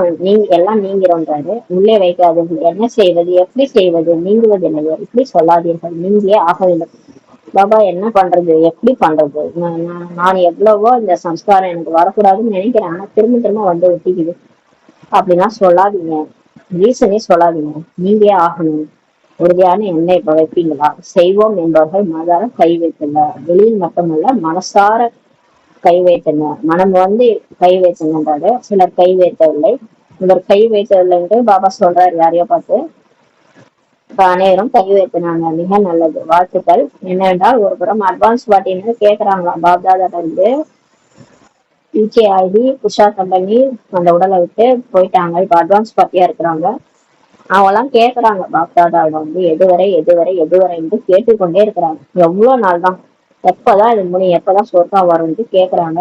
எல்லாம் நீங்கிறோன்றாரு. உள்ளே வைக்காதீர்கள். என்ன செய்வது, எப்படி செய்வது, நீங்குவது இல்லையோ இப்படி சொல்லாதீர்கள், நீங்கியே ஆக வேண்டும். பாபா என்ன பண்றது, எப்படி பண்றது, நான் எவ்வளவோ இந்த சம்ஸ்காரம் எனக்கு வரக்கூடாதுன்னு நினைக்கிறேன், ஆனா திரும்ப திரும்ப ஒட்டிக்குது அப்படின்னா சொல்லாதீங்க. ரீசனே சொல்லாதீங்க, நீங்களே ஆகணும். உறுதியான எண்ணெய் இப்ப வைப்பீங்களா, செய்வோம் என்பவர்கள் மனதார கை வைத்துள்ளார். வெளியில் மட்டுமல்ல மனசார கை வைத்தனர். மனம் கை வைத்தனன்றாரு. சிலர் கை வைத்தவில்லை. இவர் கை வைத்தவில்லை என்று பாபா சொல்றாரு யாரையோ பார்த்து. அனைவரும் கை வைத்தினாங்க, மிக நல்லது, வாழ்த்துக்கள். என்னவென்றால் ஒரு புறம் அட்வான்ஸ் பார்ட்டின்னு கேக்குறாங்களாம் பாப்தாதா இருந்து. பிகே ஆகி புஷாத்தம் பண்ணி அந்த உடலை விட்டு போயிட்டாங்க. இப்ப அட்வான்ஸ் பார்ட்டியா இருக்கிறாங்க. அவங்க எல்லாம் கேக்குறாங்க பாப்தாதாவிடம் எதுவரை எதுவரை எதுவரை என்று கேட்டுக்கொண்டே இருக்கிறாங்க. எவ்வளவு நாள் தான், எப்பதான் இது முடியும், எப்பதான் சொர்க்கம் வரும்னு கேக்குறாங்க.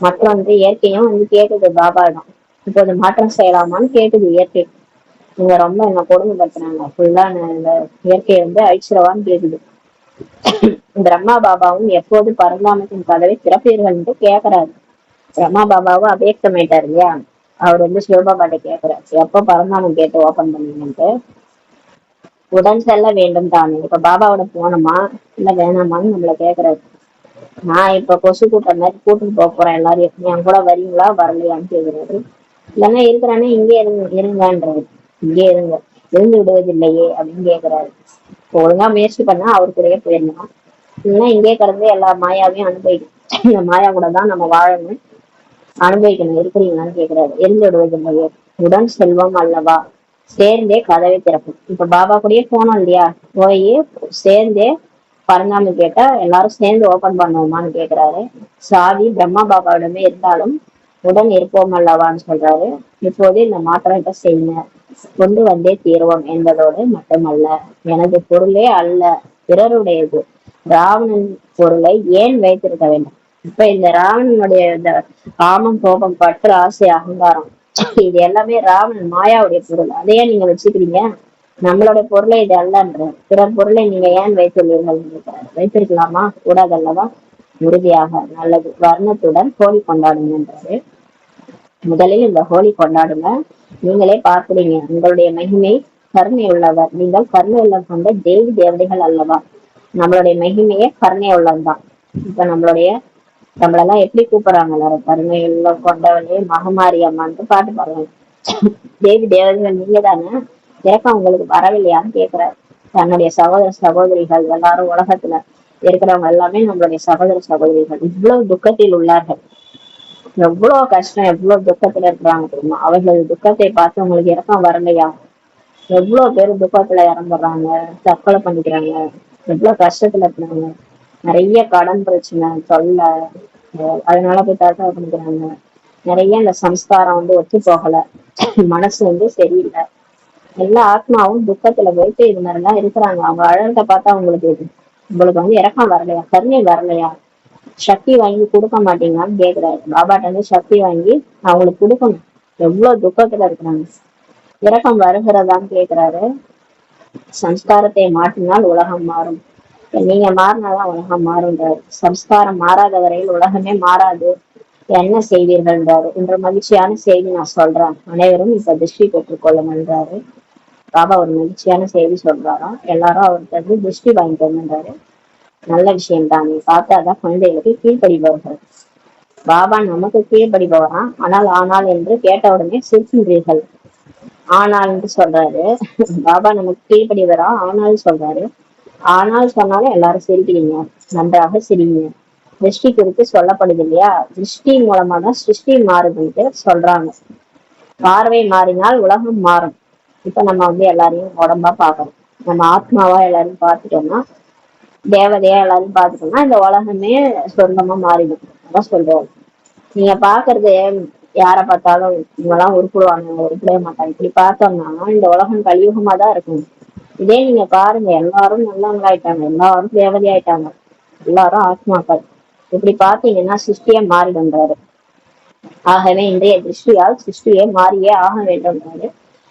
மற்றும் இயற்கையும் கேக்குது பாபாவிடம், இப்போது மாற்றம் செய்யலாமான்னு கேக்குது இயற்கை. இவங்க ரொம்ப என்ன கொடுமைப்படுத்துறாங்க, ஃபுல்லா இந்த இயற்கையை அழிச்சிடவான்னு கேக்குது. பிரம்மா பாபாவும் எப்போது பரந்தாமத்தின் கதவை திறப்பீர்கள் என்று கேக்குறாரு. பிரம்மா பாபாவும் அபேக்தமாயிட்டாரு இல்லையா, அவர் சிவபாபாட்ட கேக்குறாரு, எப்போ பரந்தாமம் கேட்டு ஓபன் பண்ணீங்கன்ட்டு. உடன் செல்ல வேண்டும் தானே, இப்ப பாபாவோட போனோமா இல்ல வேணாமான்னு நம்மள கேக்குறாரு. நான் இப்ப கொசு கூட்டம் மாதிரி கூட்டிட்டு போறேன் எல்லாரையும், என் கூட வரீங்களா வரலையான்னு கேக்குறாரு. இல்லைன்னா இருக்கிறானே இங்கே இருங்கன்றாரு. இங்கே இருங்க, இருந்து விடுவதில்லையே அப்படின்னு கேக்குறாரு. ஒழுங்கா முயற்சி பண்ணா அவரு கூடயே போயிடலாம், இல்லைன்னா இங்கே கிடந்து எல்லா மாயாவையும் அனுபவிக்கணும். இந்த மாயா கூட தான் நம்ம வாழணும், அனுபவிக்கணும். இருக்கிறீங்களான்னு கேக்குறாரு. இருந்து விடுவதில்லையே, உடன் செல்வம் அல்லவா, சேர்ந்தே கதவை திறக்கும். இப்ப பாபா கூடயே போனோம் இல்லையா, போய் சேர்ந்தே பரந்தாம கேட்டா எல்லாரும் சேர்ந்து ஓபன் பண்ணுவோமான்னு கேக்குறாரு. சாவி பிரம்மா பாபாவிடமே இருந்தாலும் உடன் இருப்போம் அல்லவான்னு சொல்றாரு. இப்போது இந்த மாற்றத்தை செய்யுங்க, கொண்டு வந்தே தீர்வோம் என்பதோடு மட்டுமல்ல, எனது பொருளே அல்ல பிறருடையது, ராவணன் பொருளை ஏன் வைத்திருக்க வேண்டும். இப்ப இந்த ராவணனுடைய இந்த காமம், கோபம், பற்று, ஆசை, அகங்காரம், இது எல்லாமே ராவணன் மாயாவுடைய பொருள், அதையே நீங்க வச்சுக்கிறீங்க. நம்மளுடைய பொருளை இது அல்லன்ற, பிறர் பொருளை நீங்க ஏன் வைத்துள்ளீர்கள், வைத்திருக்கலாமா, கூடாதல்லவா. உறுதியாக நல்லது, வர்ணத்துடன் ஹோலி கொண்டாடுங்கன்றாரு. முதலில் இந்த ஹோலி கொண்டாடுங்க, நீங்களே பார்க்கிறீங்க உங்களுடைய மகிமை. கருணை உள்ளவர், நீங்கள் கருணை உள்ளம் கொண்ட தேவி தேவதைகள் அல்லவா. நம்மளுடைய மகிமையே கருணை உள்ளம்தான். இப்ப நம்மளெல்லாம் எப்படி கூப்பிடுறாங்க எல்லாரும், கருணை உள்ளம் கொண்டவனே மகமாரி அம்மான்னு பாட்டு பாருங்க. தேவி தேவதைகள் நீங்க தானே, இறக்கம் உங்களுக்கு வரவில்லையான்னு கேக்குறாரு. தன்னுடைய சகோதர சகோதரிகள் எல்லாரும் உலகத்துல இருக்கிறவங்க எல்லாமே நம்மளுடைய சகோதர சகோதரிகள். இவ்வளவு துக்கத்தில் உள்ளார்கள், எவ்வளவு கஷ்டம், எவ்வளவு துக்கத்துல இருக்கிறாங்க தெரியுமா. அவர்கள் துக்கத்தை பார்த்து உங்களுக்கு இறக்கம் வரலையா. எவ்வளவு பேர் துக்கத்துல இறந்துடுறாங்க, தற்கொலை பண்ணிக்கிறாங்க, எவ்வளவு கஷ்டத்துல இருக்கிறாங்க. நிறைய கடன் பிரச்சனை, தொல்லை, அதனால போய் தற்கொலை பண்ணிக்கிறாங்க. நிறைய இந்த சம்ஸ்காரம் ஒத்து போகல, மனசு சரியில்லை. எல்லா ஆத்மாவும் துக்கத்துல போயிட்டு இது மாதிரிலாம் இருக்கிறாங்க. அவங்க அழகத்தை பார்த்தா உங்களுக்கு இறக்கம் வரலையா, கருணை வரலையா, சக்தி வாங்கி கொடுக்க மாட்டீங்களான்னு கேக்குறாரு. பாபாட்ட சக்தி வாங்கி அவங்களுக்கு கொடுக்கணும். எவ்வளவு துக்கத்துல இருக்கிறாங்க, இறக்கம் வருகிறதான்னு கேக்குறாரு. சம்ஸ்காரத்தை மாற்றினால் உலகம் மாறும், நீங்க மாறினாதான் உலகம் மாறுன்றாரு. சம்ஸ்காரம் மாறாத வரையில் உலகமே மாறாது, என்ன செய்வீர்கள்ன்றாரு. என்ற மகிழ்ச்சியான செய்தி நான் சொல்றேன், அனைவரும் இப்ப திருஷ்டி பெற்றுக் கொள்ளுங்கன்றாரு. பாபா ஒரு மகிழ்ச்சியான செய்தி சொல்றாராம், எல்லாரும் அவர்கிட்ட திருஷ்டி வாங்கிக்கணுன்றாரு. நல்ல விஷயம் தான், நீ பார்த்தாதான் குழந்தைகளுக்கு கீழ்ப்படிபவர்கள். பாபா நமக்கு கீழ்ப்படிபவரா, ஆனால் என்று கேட்டவுடனே சிரிக்கின்றீர்கள். ஆனால் என்று சொல்றாரு. பாபா நமக்கு கீழ்ப்படிவரா, ஆனால் சொல்றாரு. ஆனால் சொன்னாலும் எல்லாரும் சிரிக்கிறீங்க, நன்றாக சிரிங்க. திருஷ்டி குறித்து சொல்லப்படுது இல்லையா, திருஷ்டி மூலமா தான் சிருஷ்டி மாறுதுன்ட்டு சொல்றாங்க. பார்வை மாறினால் உலகம் மாறும். இப்ப நம்ம எல்லாரையும் உடம்பா பாக்குறோம், நம்ம ஆத்மாவா எல்லாரையும் பார்த்துட்டோம்னா, தேவதையா எல்லாரையும் பார்த்துட்டோம்னா இந்த உலகமே சொந்தமா மாறிடும். அதான் சொல்றாரு. நீங்க பாக்குறது யார பார்த்தாலும் இவங்கெல்லாம் உருப்பிடுவாங்க, உருப்பிடவே மாட்டாங்க, இப்படி பார்த்தோம்னா இந்த உலகம் கலியுகமா தான் இருக்கும். இதே நீங்க பாருங்க, எல்லாரும் நல்லவங்களாயிட்டாங்க, எல்லாரும் தேவதை ஆயிட்டாங்க, எல்லாரும் ஆத்மாக்கள். இப்படி பாத்தீங்கன்னா சிருஷ்டியே மாறிடுன்றாரு. ஆகவே இன்றைய திருஷ்டியால் சிருஷ்டியை மாறியே ஆக வேண்டும்ன்றாரு.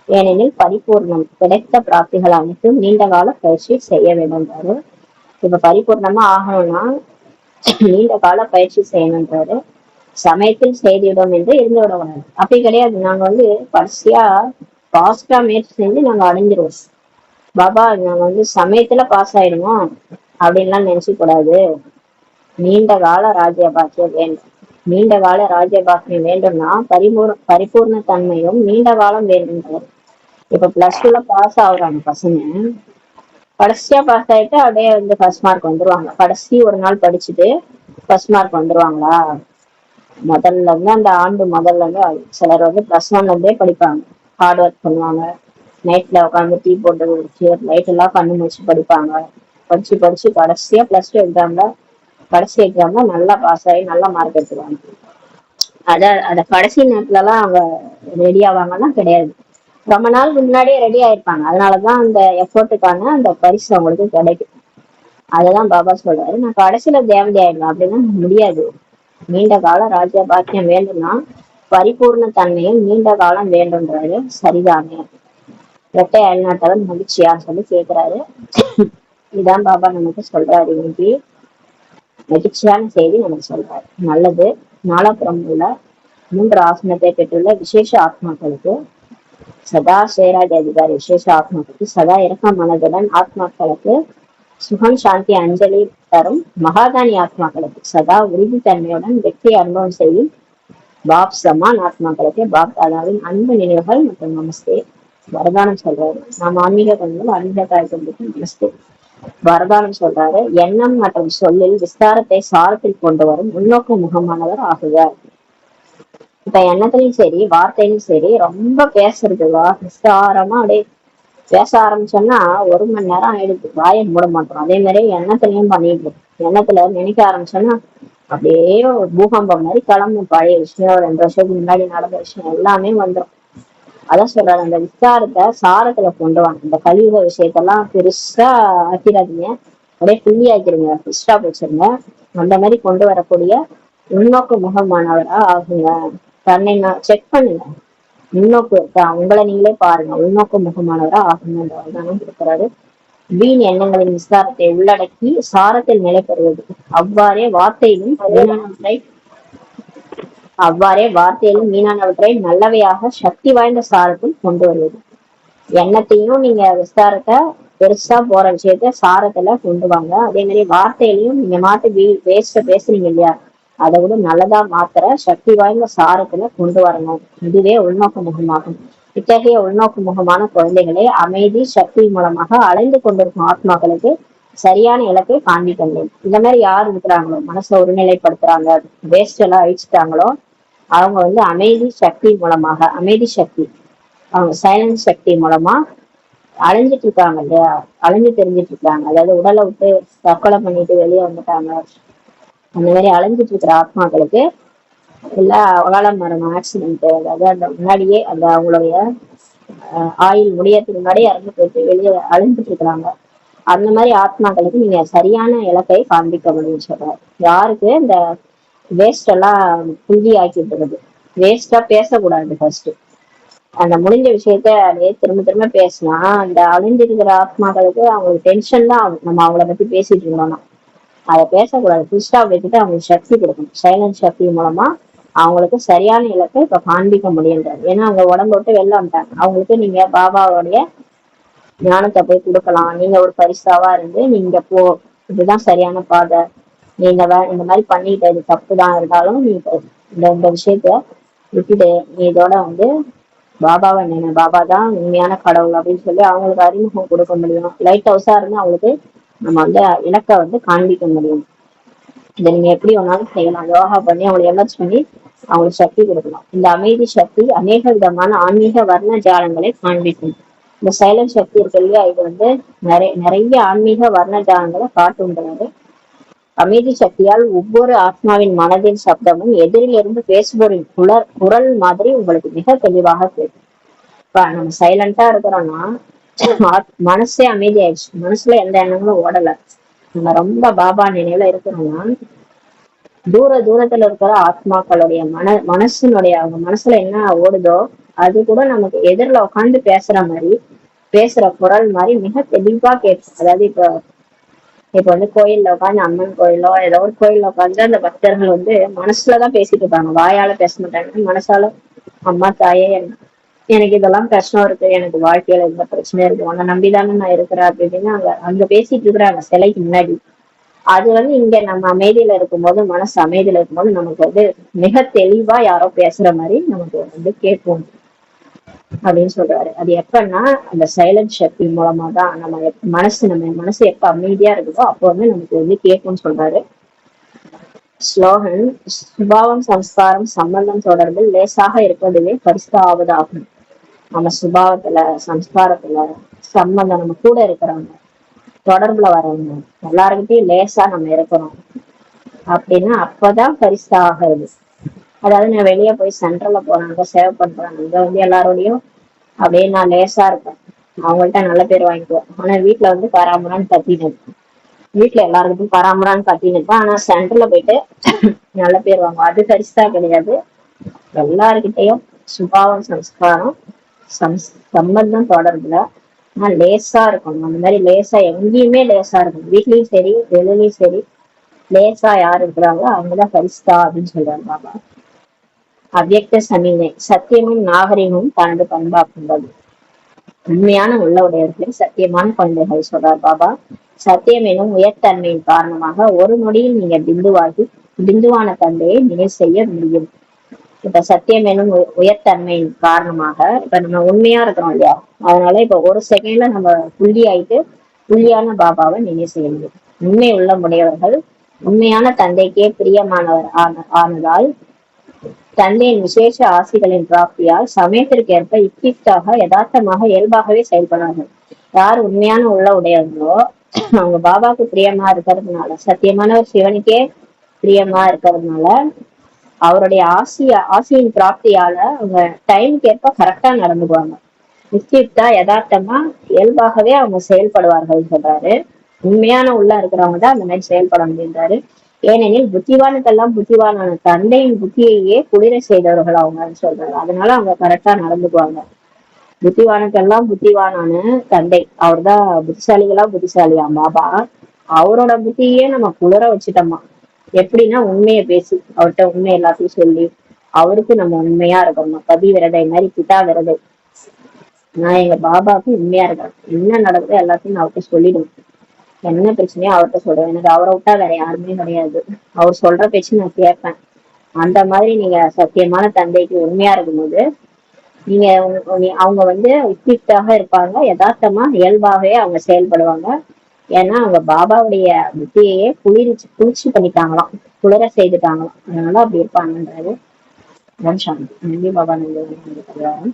ஏனெனில் பரிபூர்ணம் கிடைத்த பிராப்திகள் அனைத்தும் நீண்ட கால பயிற்சி செய்ய வேண்டும்ன்றாரு. இப்ப பரிபூர்ணமா ஆகணும்னா நீண்ட கால பயிற்சி செய்யணும்ன்றாரு. சமயத்தில் செய்திடும் என்று இருந்து விடக்கூடாது. அப்படி கிடையாது, நாங்க கடைசியா பாஸ்டா முயற்சி செஞ்சு நாங்க அடைஞ்சிருவோம். பாபா நாங்க சமயத்துல பாஸ் ஆயிடுவோம் அப்படின்லாம் நினைச்சு கூடாது. நீண்ட கால ராஜ்ய பாக்கியம் வேண்டும். நீண்ட கால ராஜ்ய பாக்கியம் வேண்டும்னா பரிபூர்ண தன்மையும் நீண்ட காலம் வேண்டும்ன்றது. இப்ப பிளஸ் டூல பாஸ் ஆகுறாங்க பசங்க, கடைசியா பாஸ் ஆயிட்டு அப்படியே ஃபர்ஸ்ட் மார்க் வந்துருவாங்க. கடைசி ஒரு நாள் படிச்சுட்டு ஃபர்ஸ்ட் மார்க் வந்துருவாங்களா? முதல்ல இருந்து அந்த ஆண்டு முதல்ல இருந்து சிலர் பிளஸ் ஒன்ல இருந்தே படிப்பாங்க, ஹார்ட் ஒர்க் பண்ணுவாங்க, நைட்ல உட்காந்து டீ போட்டு குடிச்சு லைட் எல்லாம் கண்ணு முடிச்சு படிப்பாங்க. படிச்சு படிச்சு கடைசியா பிளஸ் டூ எக்ஸாம்ல கடைசி எக்ஸாம்ல நல்லா பாஸ் ஆகி நல்ல மார்க் எடுத்துருவாங்க. அத கடைசி நேரத்துல எல்லாம் அவங்க ரெடி ஆவாங்கன்னா கிடையாது, ரொம்ப நாளுக்கு முன்னாடியே ரெடி ஆயிருப்பாங்க. அதனாலதான் அந்த எஃபோர்ட்டுக்கான அந்த பரிசு அவங்களுக்கு கிடைக்கும். அததான் பாபா சொல்றாரு, நான் கடைசியில தேவதை ஆயிடலாம் அப்படின்னா முடியாது. நீண்ட கால ராஜ்ய பாக்கியம் வேண்டும்னா பரிபூர்ண தன்மையும் நீண்ட காலம் வேண்டும்ன்றாரு. சரிதானே? இரட்டை அயல்நாட்டவர் மகிழ்ச்சியான்னு சொல்லி கேட்கிறாரு. இதுதான் பாபா நமக்கு சொல்றாரு. இன்னைக்கு மகிழ்ச்சியான செய்தி நமக்கு சொல்றாரு. நல்லது. நாலாபுரம் உள்ள 3 ஆசனத்தை பெற்றுள்ள விசேஷ ஆத்மாக்களுக்கு, சதா சேராஜ அதிகாரி விசேஷ ஆத்மாக்களுக்கு, சதா இறக்க மனதுடன் ஆத்மாக்களுக்கு சுகம் சாந்தி அஞ்சலி தரும் மகாதானி ஆத்மாக்களுக்கு, சதா உறுதித்தன்மையுடன் வெற்றி அனுபவம் செய்யும் பாப் சமான் ஆத்மாக்களுக்கு பாப் தாதாவின் அன்பு நினைவுகள் மற்றும் நமஸ்தே. வரதானம் சொல்றாரு. நாம் ஆன்மீக கண்கள் ஆன்மீக தாய்க்கு நமஸ்தே. வரதானம் சொல்றாரு. எண்ணம் மற்றும் சொல்லில் விஸ்தாரத்தை சாரத்தில் கொண்டு வரும் முன்னோக்கு முகமானவர் ஆகுவார். இப்ப எண்ணத்திலையும் சரி வார்த்தையிலும் சரி ரொம்ப பேசுறதுவா விஸ்தாரமா அப்படியே பேச ஆரம்பிச்சோம்னா 1 மணி நேரம் ஆயிடுது, வாயை மூட மாட்டோம். அதே மாதிரி எண்ணத்திலையும் பண்ணிட்டு எண்ணத்துல நினைக்க ஆரம்பிச்சோம்னா அப்படியே ஒரு பூகம்பம் மாதிரி கிளம்பும். பழைய விஷயம், 2 வருஷத்துக்கு முன்னாடி நடந்த விஷயம் எல்லாமே வந்துடும். அதான் சொல்றாரு, அந்த விஸ்தாரத்தை சாரத்துல கொண்டு வாங்க. இந்த கலியுக விஷயத்தெல்லாம் பெருசா ஆக்கிடாதீங்க, அப்படியே புள்ளி ஆக்கிடுங்க, ஸ்டாப் வச்சிருங்க. அந்த மாதிரி கொண்டு வரக்கூடிய முன்னோக்கு முகமானவரா ஆகுங்க. தன்னை நான் செக் பண்ணுங்க, முன்னோக்கு இருக்கா, உங்களை நீங்களே பாருங்க, உள்நோக்கு முகமானவரா ஆகுங்கன்ற வரதானம் கொடுக்கிறாரு. வீண் எண்ணங்களின் விஸ்தாரத்தை உள்ளடக்கி சாரத்தில் நிலை பெறுவது. அவ்வாறே வார்த்தையிலும் மீனானவற்றை நல்லவையாக சக்தி வாய்ந்த சாரத்தில் கொண்டு வருவது. எண்ணத்தையும் நீங்க விஸ்தாரத்தை பெருசா போற விஷயத்த சாரத்துல கொண்டு வாங்க. அதே மாதிரி வார்த்தையிலையும் நீங்க வேஸ்ட பேசுறீங்க இல்லையா, அதை விட நல்லதா மாத்திர சக்தி வாய்ந்த சாரத்துல கொண்டு வரணும். இதுவே உள்நோக்கு முகமாகும். இத்தகைய உள்நோக்கு முகமான குழந்தைகளை அமைதி சக்தி மூலமாக அலைந்து கொண்டிருக்கும் ஆத்மாக்களுக்கு சரியான இலக்கை காண்பிக்க முடியும். இந்த மாதிரி யார் இருக்கிறாங்களோ, மனசை ஒருநிலைப்படுத்துறாங்க, வேஸ்ட் எல்லாம் அழிச்சுட்டாங்களோ, அவங்க அமைதி சக்தி மூலமாக, அமைதி சக்தி, அவங்க சைலன்ஸ் சக்தி மூலமா அலைஞ்சிட்டு இருக்காங்க இல்லையா, அலைஞ்சு தெரிஞ்சிட்டு இருக்காங்க. அதாவது உடலை விட்டு தற்கொலை பண்ணிட்டு வெளியே வந்துட்டாங்க, அந்த மாதிரி அலைஞ்சிட்டு இருக்கிற ஆத்மாக்களுக்கு இல்ல அகால மரணம், ஆக்சிடென்ட், அதாவது அந்த முன்னாடியே அந்த அவங்களுடைய ஆயுள் முடியறதுக்கு முன்னாடியே இறந்து போயிட்டு வெளியே அழிஞ்சிட்டு இருக்கிறாங்க. அந்த மாதிரி ஆத்மாக்களுக்கு நீங்க சரியான இலக்கை காண்பிக்க முடியும் சொல்றாரு. யாருக்கு இந்த வேஸ்ட் எல்லாம் புள்ளி ஆக்கிட்டு இருக்குது, வேஸ்டா பேசக்கூடாது. ஃபர்ஸ்ட் அந்த முடிஞ்ச விஷயத்த அதே திரும்ப திரும்ப பேசினா அந்த அழிஞ்சிருக்கிற ஆத்மாக்களுக்கு அவங்களுக்கு டென்ஷன் தான் ஆகும். நம்ம அவங்கள பத்தி பேசிட்டு இருந்தோம்னா அதை பேசக்கூடாது, புல் ஸ்டாப் வச்சுட்டு அவங்களுக்கு சக்தி கொடுக்கணும். சைலன்ஸ் சக்தி மூலமா அவங்களுக்கு சரியான இலக்கை இப்ப காண்பிக்க முடியுன்றாரு. ஏன்னா அவங்க உடம்பு விட்டு வெளில வந்துட்டாங்க, அவங்களுக்கு நீங்க பாபாவுடைய ஞானத்தை போய் கொடுக்கலாம். நீங்க ஒரு பரிசாவா இருந்து நீங்க இதுதான் சரியான பாதை, நீங்க இந்த மாதிரி பண்ணிக்கிட்டது தப்பு தான் இருந்தாலும் நீ இந்த விஷயத்த விட்டுட்டு நீ இதோட பாபாவை பாபா தான் உண்மையான கடவுள் அப்படின்னு சொல்லி அவங்களுக்கு அறிமுகம் கொடுக்க முடியும். லைட் ஹவுஸா இருந்து அவங்களுக்கு நம்ம வந்து இலக்கை வந்து காண்பிக்க முடியும். இதை நீங்க எப்படி வேணாலும் செய்யலாம். யோகா பண்ணி அவங்களை எமர்ஜ் பண்ணி அவங்களுக்கு சக்தி கொடுக்கலாம். இந்த அமைதி சக்தி அநேக விதமான ஆன்மீக வர்ண ஜாலங்களை காண்பிக்கும். இந்த சைலண்ட் சக்தி இருக்கு இல்லையா, இது வந்து நிறைய ஆன்மீக வர்ண ஜாலங்களை காட்டுன்றாரு. அமைதி சக்தியால் ஒவ்வொரு ஆத்மாவின் மனதின் சப்தமும் எதிரில் இருந்து பேசுபவரின் குரல் மாதிரி உங்களுக்கு மிக தெளிவாக கேட்கும். இப்ப நம்ம சைலண்டா இருக்கிறோம்னா மனசே அமைதி ஆயிடுச்சு, மனசுல எந்த எண்ணங்களும் ஓடல, நம்ம ரொம்ப பாபா நினைவுல இருக்கிறோம்னா தூரத்துல இருக்கிற ஆத்மாக்களுடைய மனசுனுடைய அவங்க மனசுல என்ன ஓடுதோ அது கூட நமக்கு எதிரில உட்காந்து பேசுற மாதிரி, பேசுற குரல் மாதிரி மிக தெளிவா கேட்கும். அதாவது இப்ப வந்து கோயில்ல உட்காந்து அம்மன் கோயிலோ ஏதோ ஒரு கோயில்ல உட்காந்து அந்த பக்தர்கள் வந்து மனசுலதான் பேசிட்டு இருப்பாங்க, வாயால பேச மாட்டாங்க. மனசால அம்மா தாயே எனக்கு இதெல்லாம் கஷ்டம் இருக்கு, எனக்கு வாழ்க்கையில இந்த பிரச்சனை இருக்கு, உன்னை நம்பிதானே நான் இருக்கிறேன் அப்படின்னு அங்க பேசிட்டு இருக்கிறாங்க சிலைக்கு முன்னாடி. அது வந்து இங்க நம்ம அமைதியில இருக்கும்போது, மனசு அமைதியில இருக்கும்போது நமக்கு வந்து மிக தெளிவா யாரோ பேசுற மாதிரி நமக்கு வந்து கேட்கும் அப்படின்னு சொல்றாரு. அது எப்பன்னா அந்த சைலண்ட் சக்தி மூலமா தான் நம்ம மனசு எப்ப அமைதியா இருக்குதோ அப்போ வந்து நமக்கு வந்து கேட்கும்னு சொல்றாரு. ஸ்லோகன்: சுபாவம் சம்ஸ்காரம் சம்பந்தம் தொடர்பில் லேசாக இருப்பதுவே பரிசாவதாகும். நம்ம சுபாவத்துல சம்ஸ்காரத்துல சம்பந்தம் நம்ம கூட இருக்கிறவங்க தொடர்புல வரவங்க எல்லாருக்கிட்டையும் லேசா நம்ம இருக்கிறோம் அப்படின்னா அப்பதான் பரிசா ஆகுது. அதாவது நான் வெளியே போய் சென்டர்ல போறாங்க, சேவ் பண்றாங்க, இங்க வந்து எல்லாரோடையும் அப்படியே நான் லேசா இருப்பேன், அவங்கள்ட்ட நல்ல பேர் வாங்கிக்குவேன். ஆனா வீட்டுல வந்து பராமரான்னு கத்தினது, வீட்டுல எல்லாருக்கிட்டையும் பராமரான்னு கத்தினுப்பேன். ஆனா சென்டர்ல போயிட்டு நல்ல பேர் வாங்குவோம். அது பரிசா கிடையாது. எல்லாருக்கிட்டையும் சுபாவம் சம்ஸ்காரம் சம்பந்தம் தொடர்புல லேசா இருக்கணும். அந்த மாதிரி லேசா எங்கேயுமே லேசா இருக்கணும், வீட்லயும் சரி வெளியிலயும் சரி லேசா யாரு இருக்கிறாங்களோ அவங்கதான் பரிசுதா அப்படின்னு சொல்றாங்க பாபா. அவ்யக்த சமீனை: சத்தியமும் நாகரிகமும் தனது பண்பாக்கும்போது உண்மையான உடையவர்களை சத்தியமான குழந்தைகள் சொல்றார் பாபா. சத்தியம் எனும் உயர்த்தன்மையின் காரணமாக ஒரு நொடியில் நீங்க பிந்துவான தந்தையை நினைவு செய்ய முடியும். இப்ப சத்தியம் எனும் உயர்த்தன்மையின் காரணமாக இப்ப நம்ம உண்மையா இருக்கிறோம் இல்லையா, அதனால இப்ப ஒரு செகண்ட்ல நம்ம புள்ளியான பாபாவை நினைவு செய்ய முடியும். உண்மை உடையவர்கள் உண்மையான தந்தைக்கே பிரியமானவர் ஆனதால் தந்தையின் விசேஷ ஆசிகளின் பிராப்தியால் சமயத்திற்கு ஏற்ப யுக்திக்காக யதார்த்தமாக இயல்பாகவே செயல்படுவார்கள். யார் உண்மையான உடையவர்களோ அவங்க பாபாவுக்கு பிரியமா இருக்கிறதுனால, சத்தியமானவர் சிவனுக்கே பிரியமா இருக்கிறதுனால அவருடைய ஆசையின் பிராப்தியால அவங்க டைமுக்கு ஏற்ப கரெக்டா நடந்துக்குவாங்க. யுக்தியுக்தா யதார்த்தமா இயல்பாகவே அவங்க செயல்படுவார்கள் சொல்றாரு. உண்மையான இருக்கிறவங்க தான் அந்த மாதிரி செயல்பட முடிந்தாரு. ஏனெனில் புத்திவானுக்கெல்லாம் புத்திவானான தந்தையின் புத்தியையே குளிர செய்தவர்கள் அவங்க சொல்றாரு. அதனால அவங்க கரெக்டா நடந்துக்குவாங்க. புத்திவானுக்கெல்லாம் புத்திவானான தந்தை, அவர் தான் புத்திசாலியா பாபா. அவரோட புத்தியே நம்ம குளிர வச்சுட்டோமா, எப்படின்னா உண்மையை பேசி அவர்கிட்ட உண்மை எல்லாத்தையும் சொல்லி அவருக்கு நம்ம உண்மையா இருக்கணும். பதி விரதை மாதிரி பிதா விரதை, நான் எங்க பாபாவுக்கு உண்மையா இருக்கேன், என்ன நடக்குது எல்லாத்தையும் நான் அவர்கிட்ட சொல்லிடுவேன், என்ன பிரச்சனையோ அவர்கிட்ட சொல்றேன், எனக்கு அவரை விட்டா வேற யாருமே கிடையாது, அவர் சொல்ற பேச்சு நான் கேட்பேன். அந்த மாதிரி நீங்க சத்தியமான தந்தைக்கு உண்மையா இருக்கும்போது நீங்க அவங்க வந்து யுக்தியாக இருப்பாங்க, யதார்த்தமா இயல்பாகவே அவங்க செயல்படுவாங்க. ஏன்னா அவங்க பாபாவுடைய புத்தியையே குளிர்ச்சி பண்ணிட்டாங்களாம், குளிர செய்துட்டாங்களாம், அதனால அப்படி இருப்பாங்கன்றது. நன்றி பாபா. நன்றி.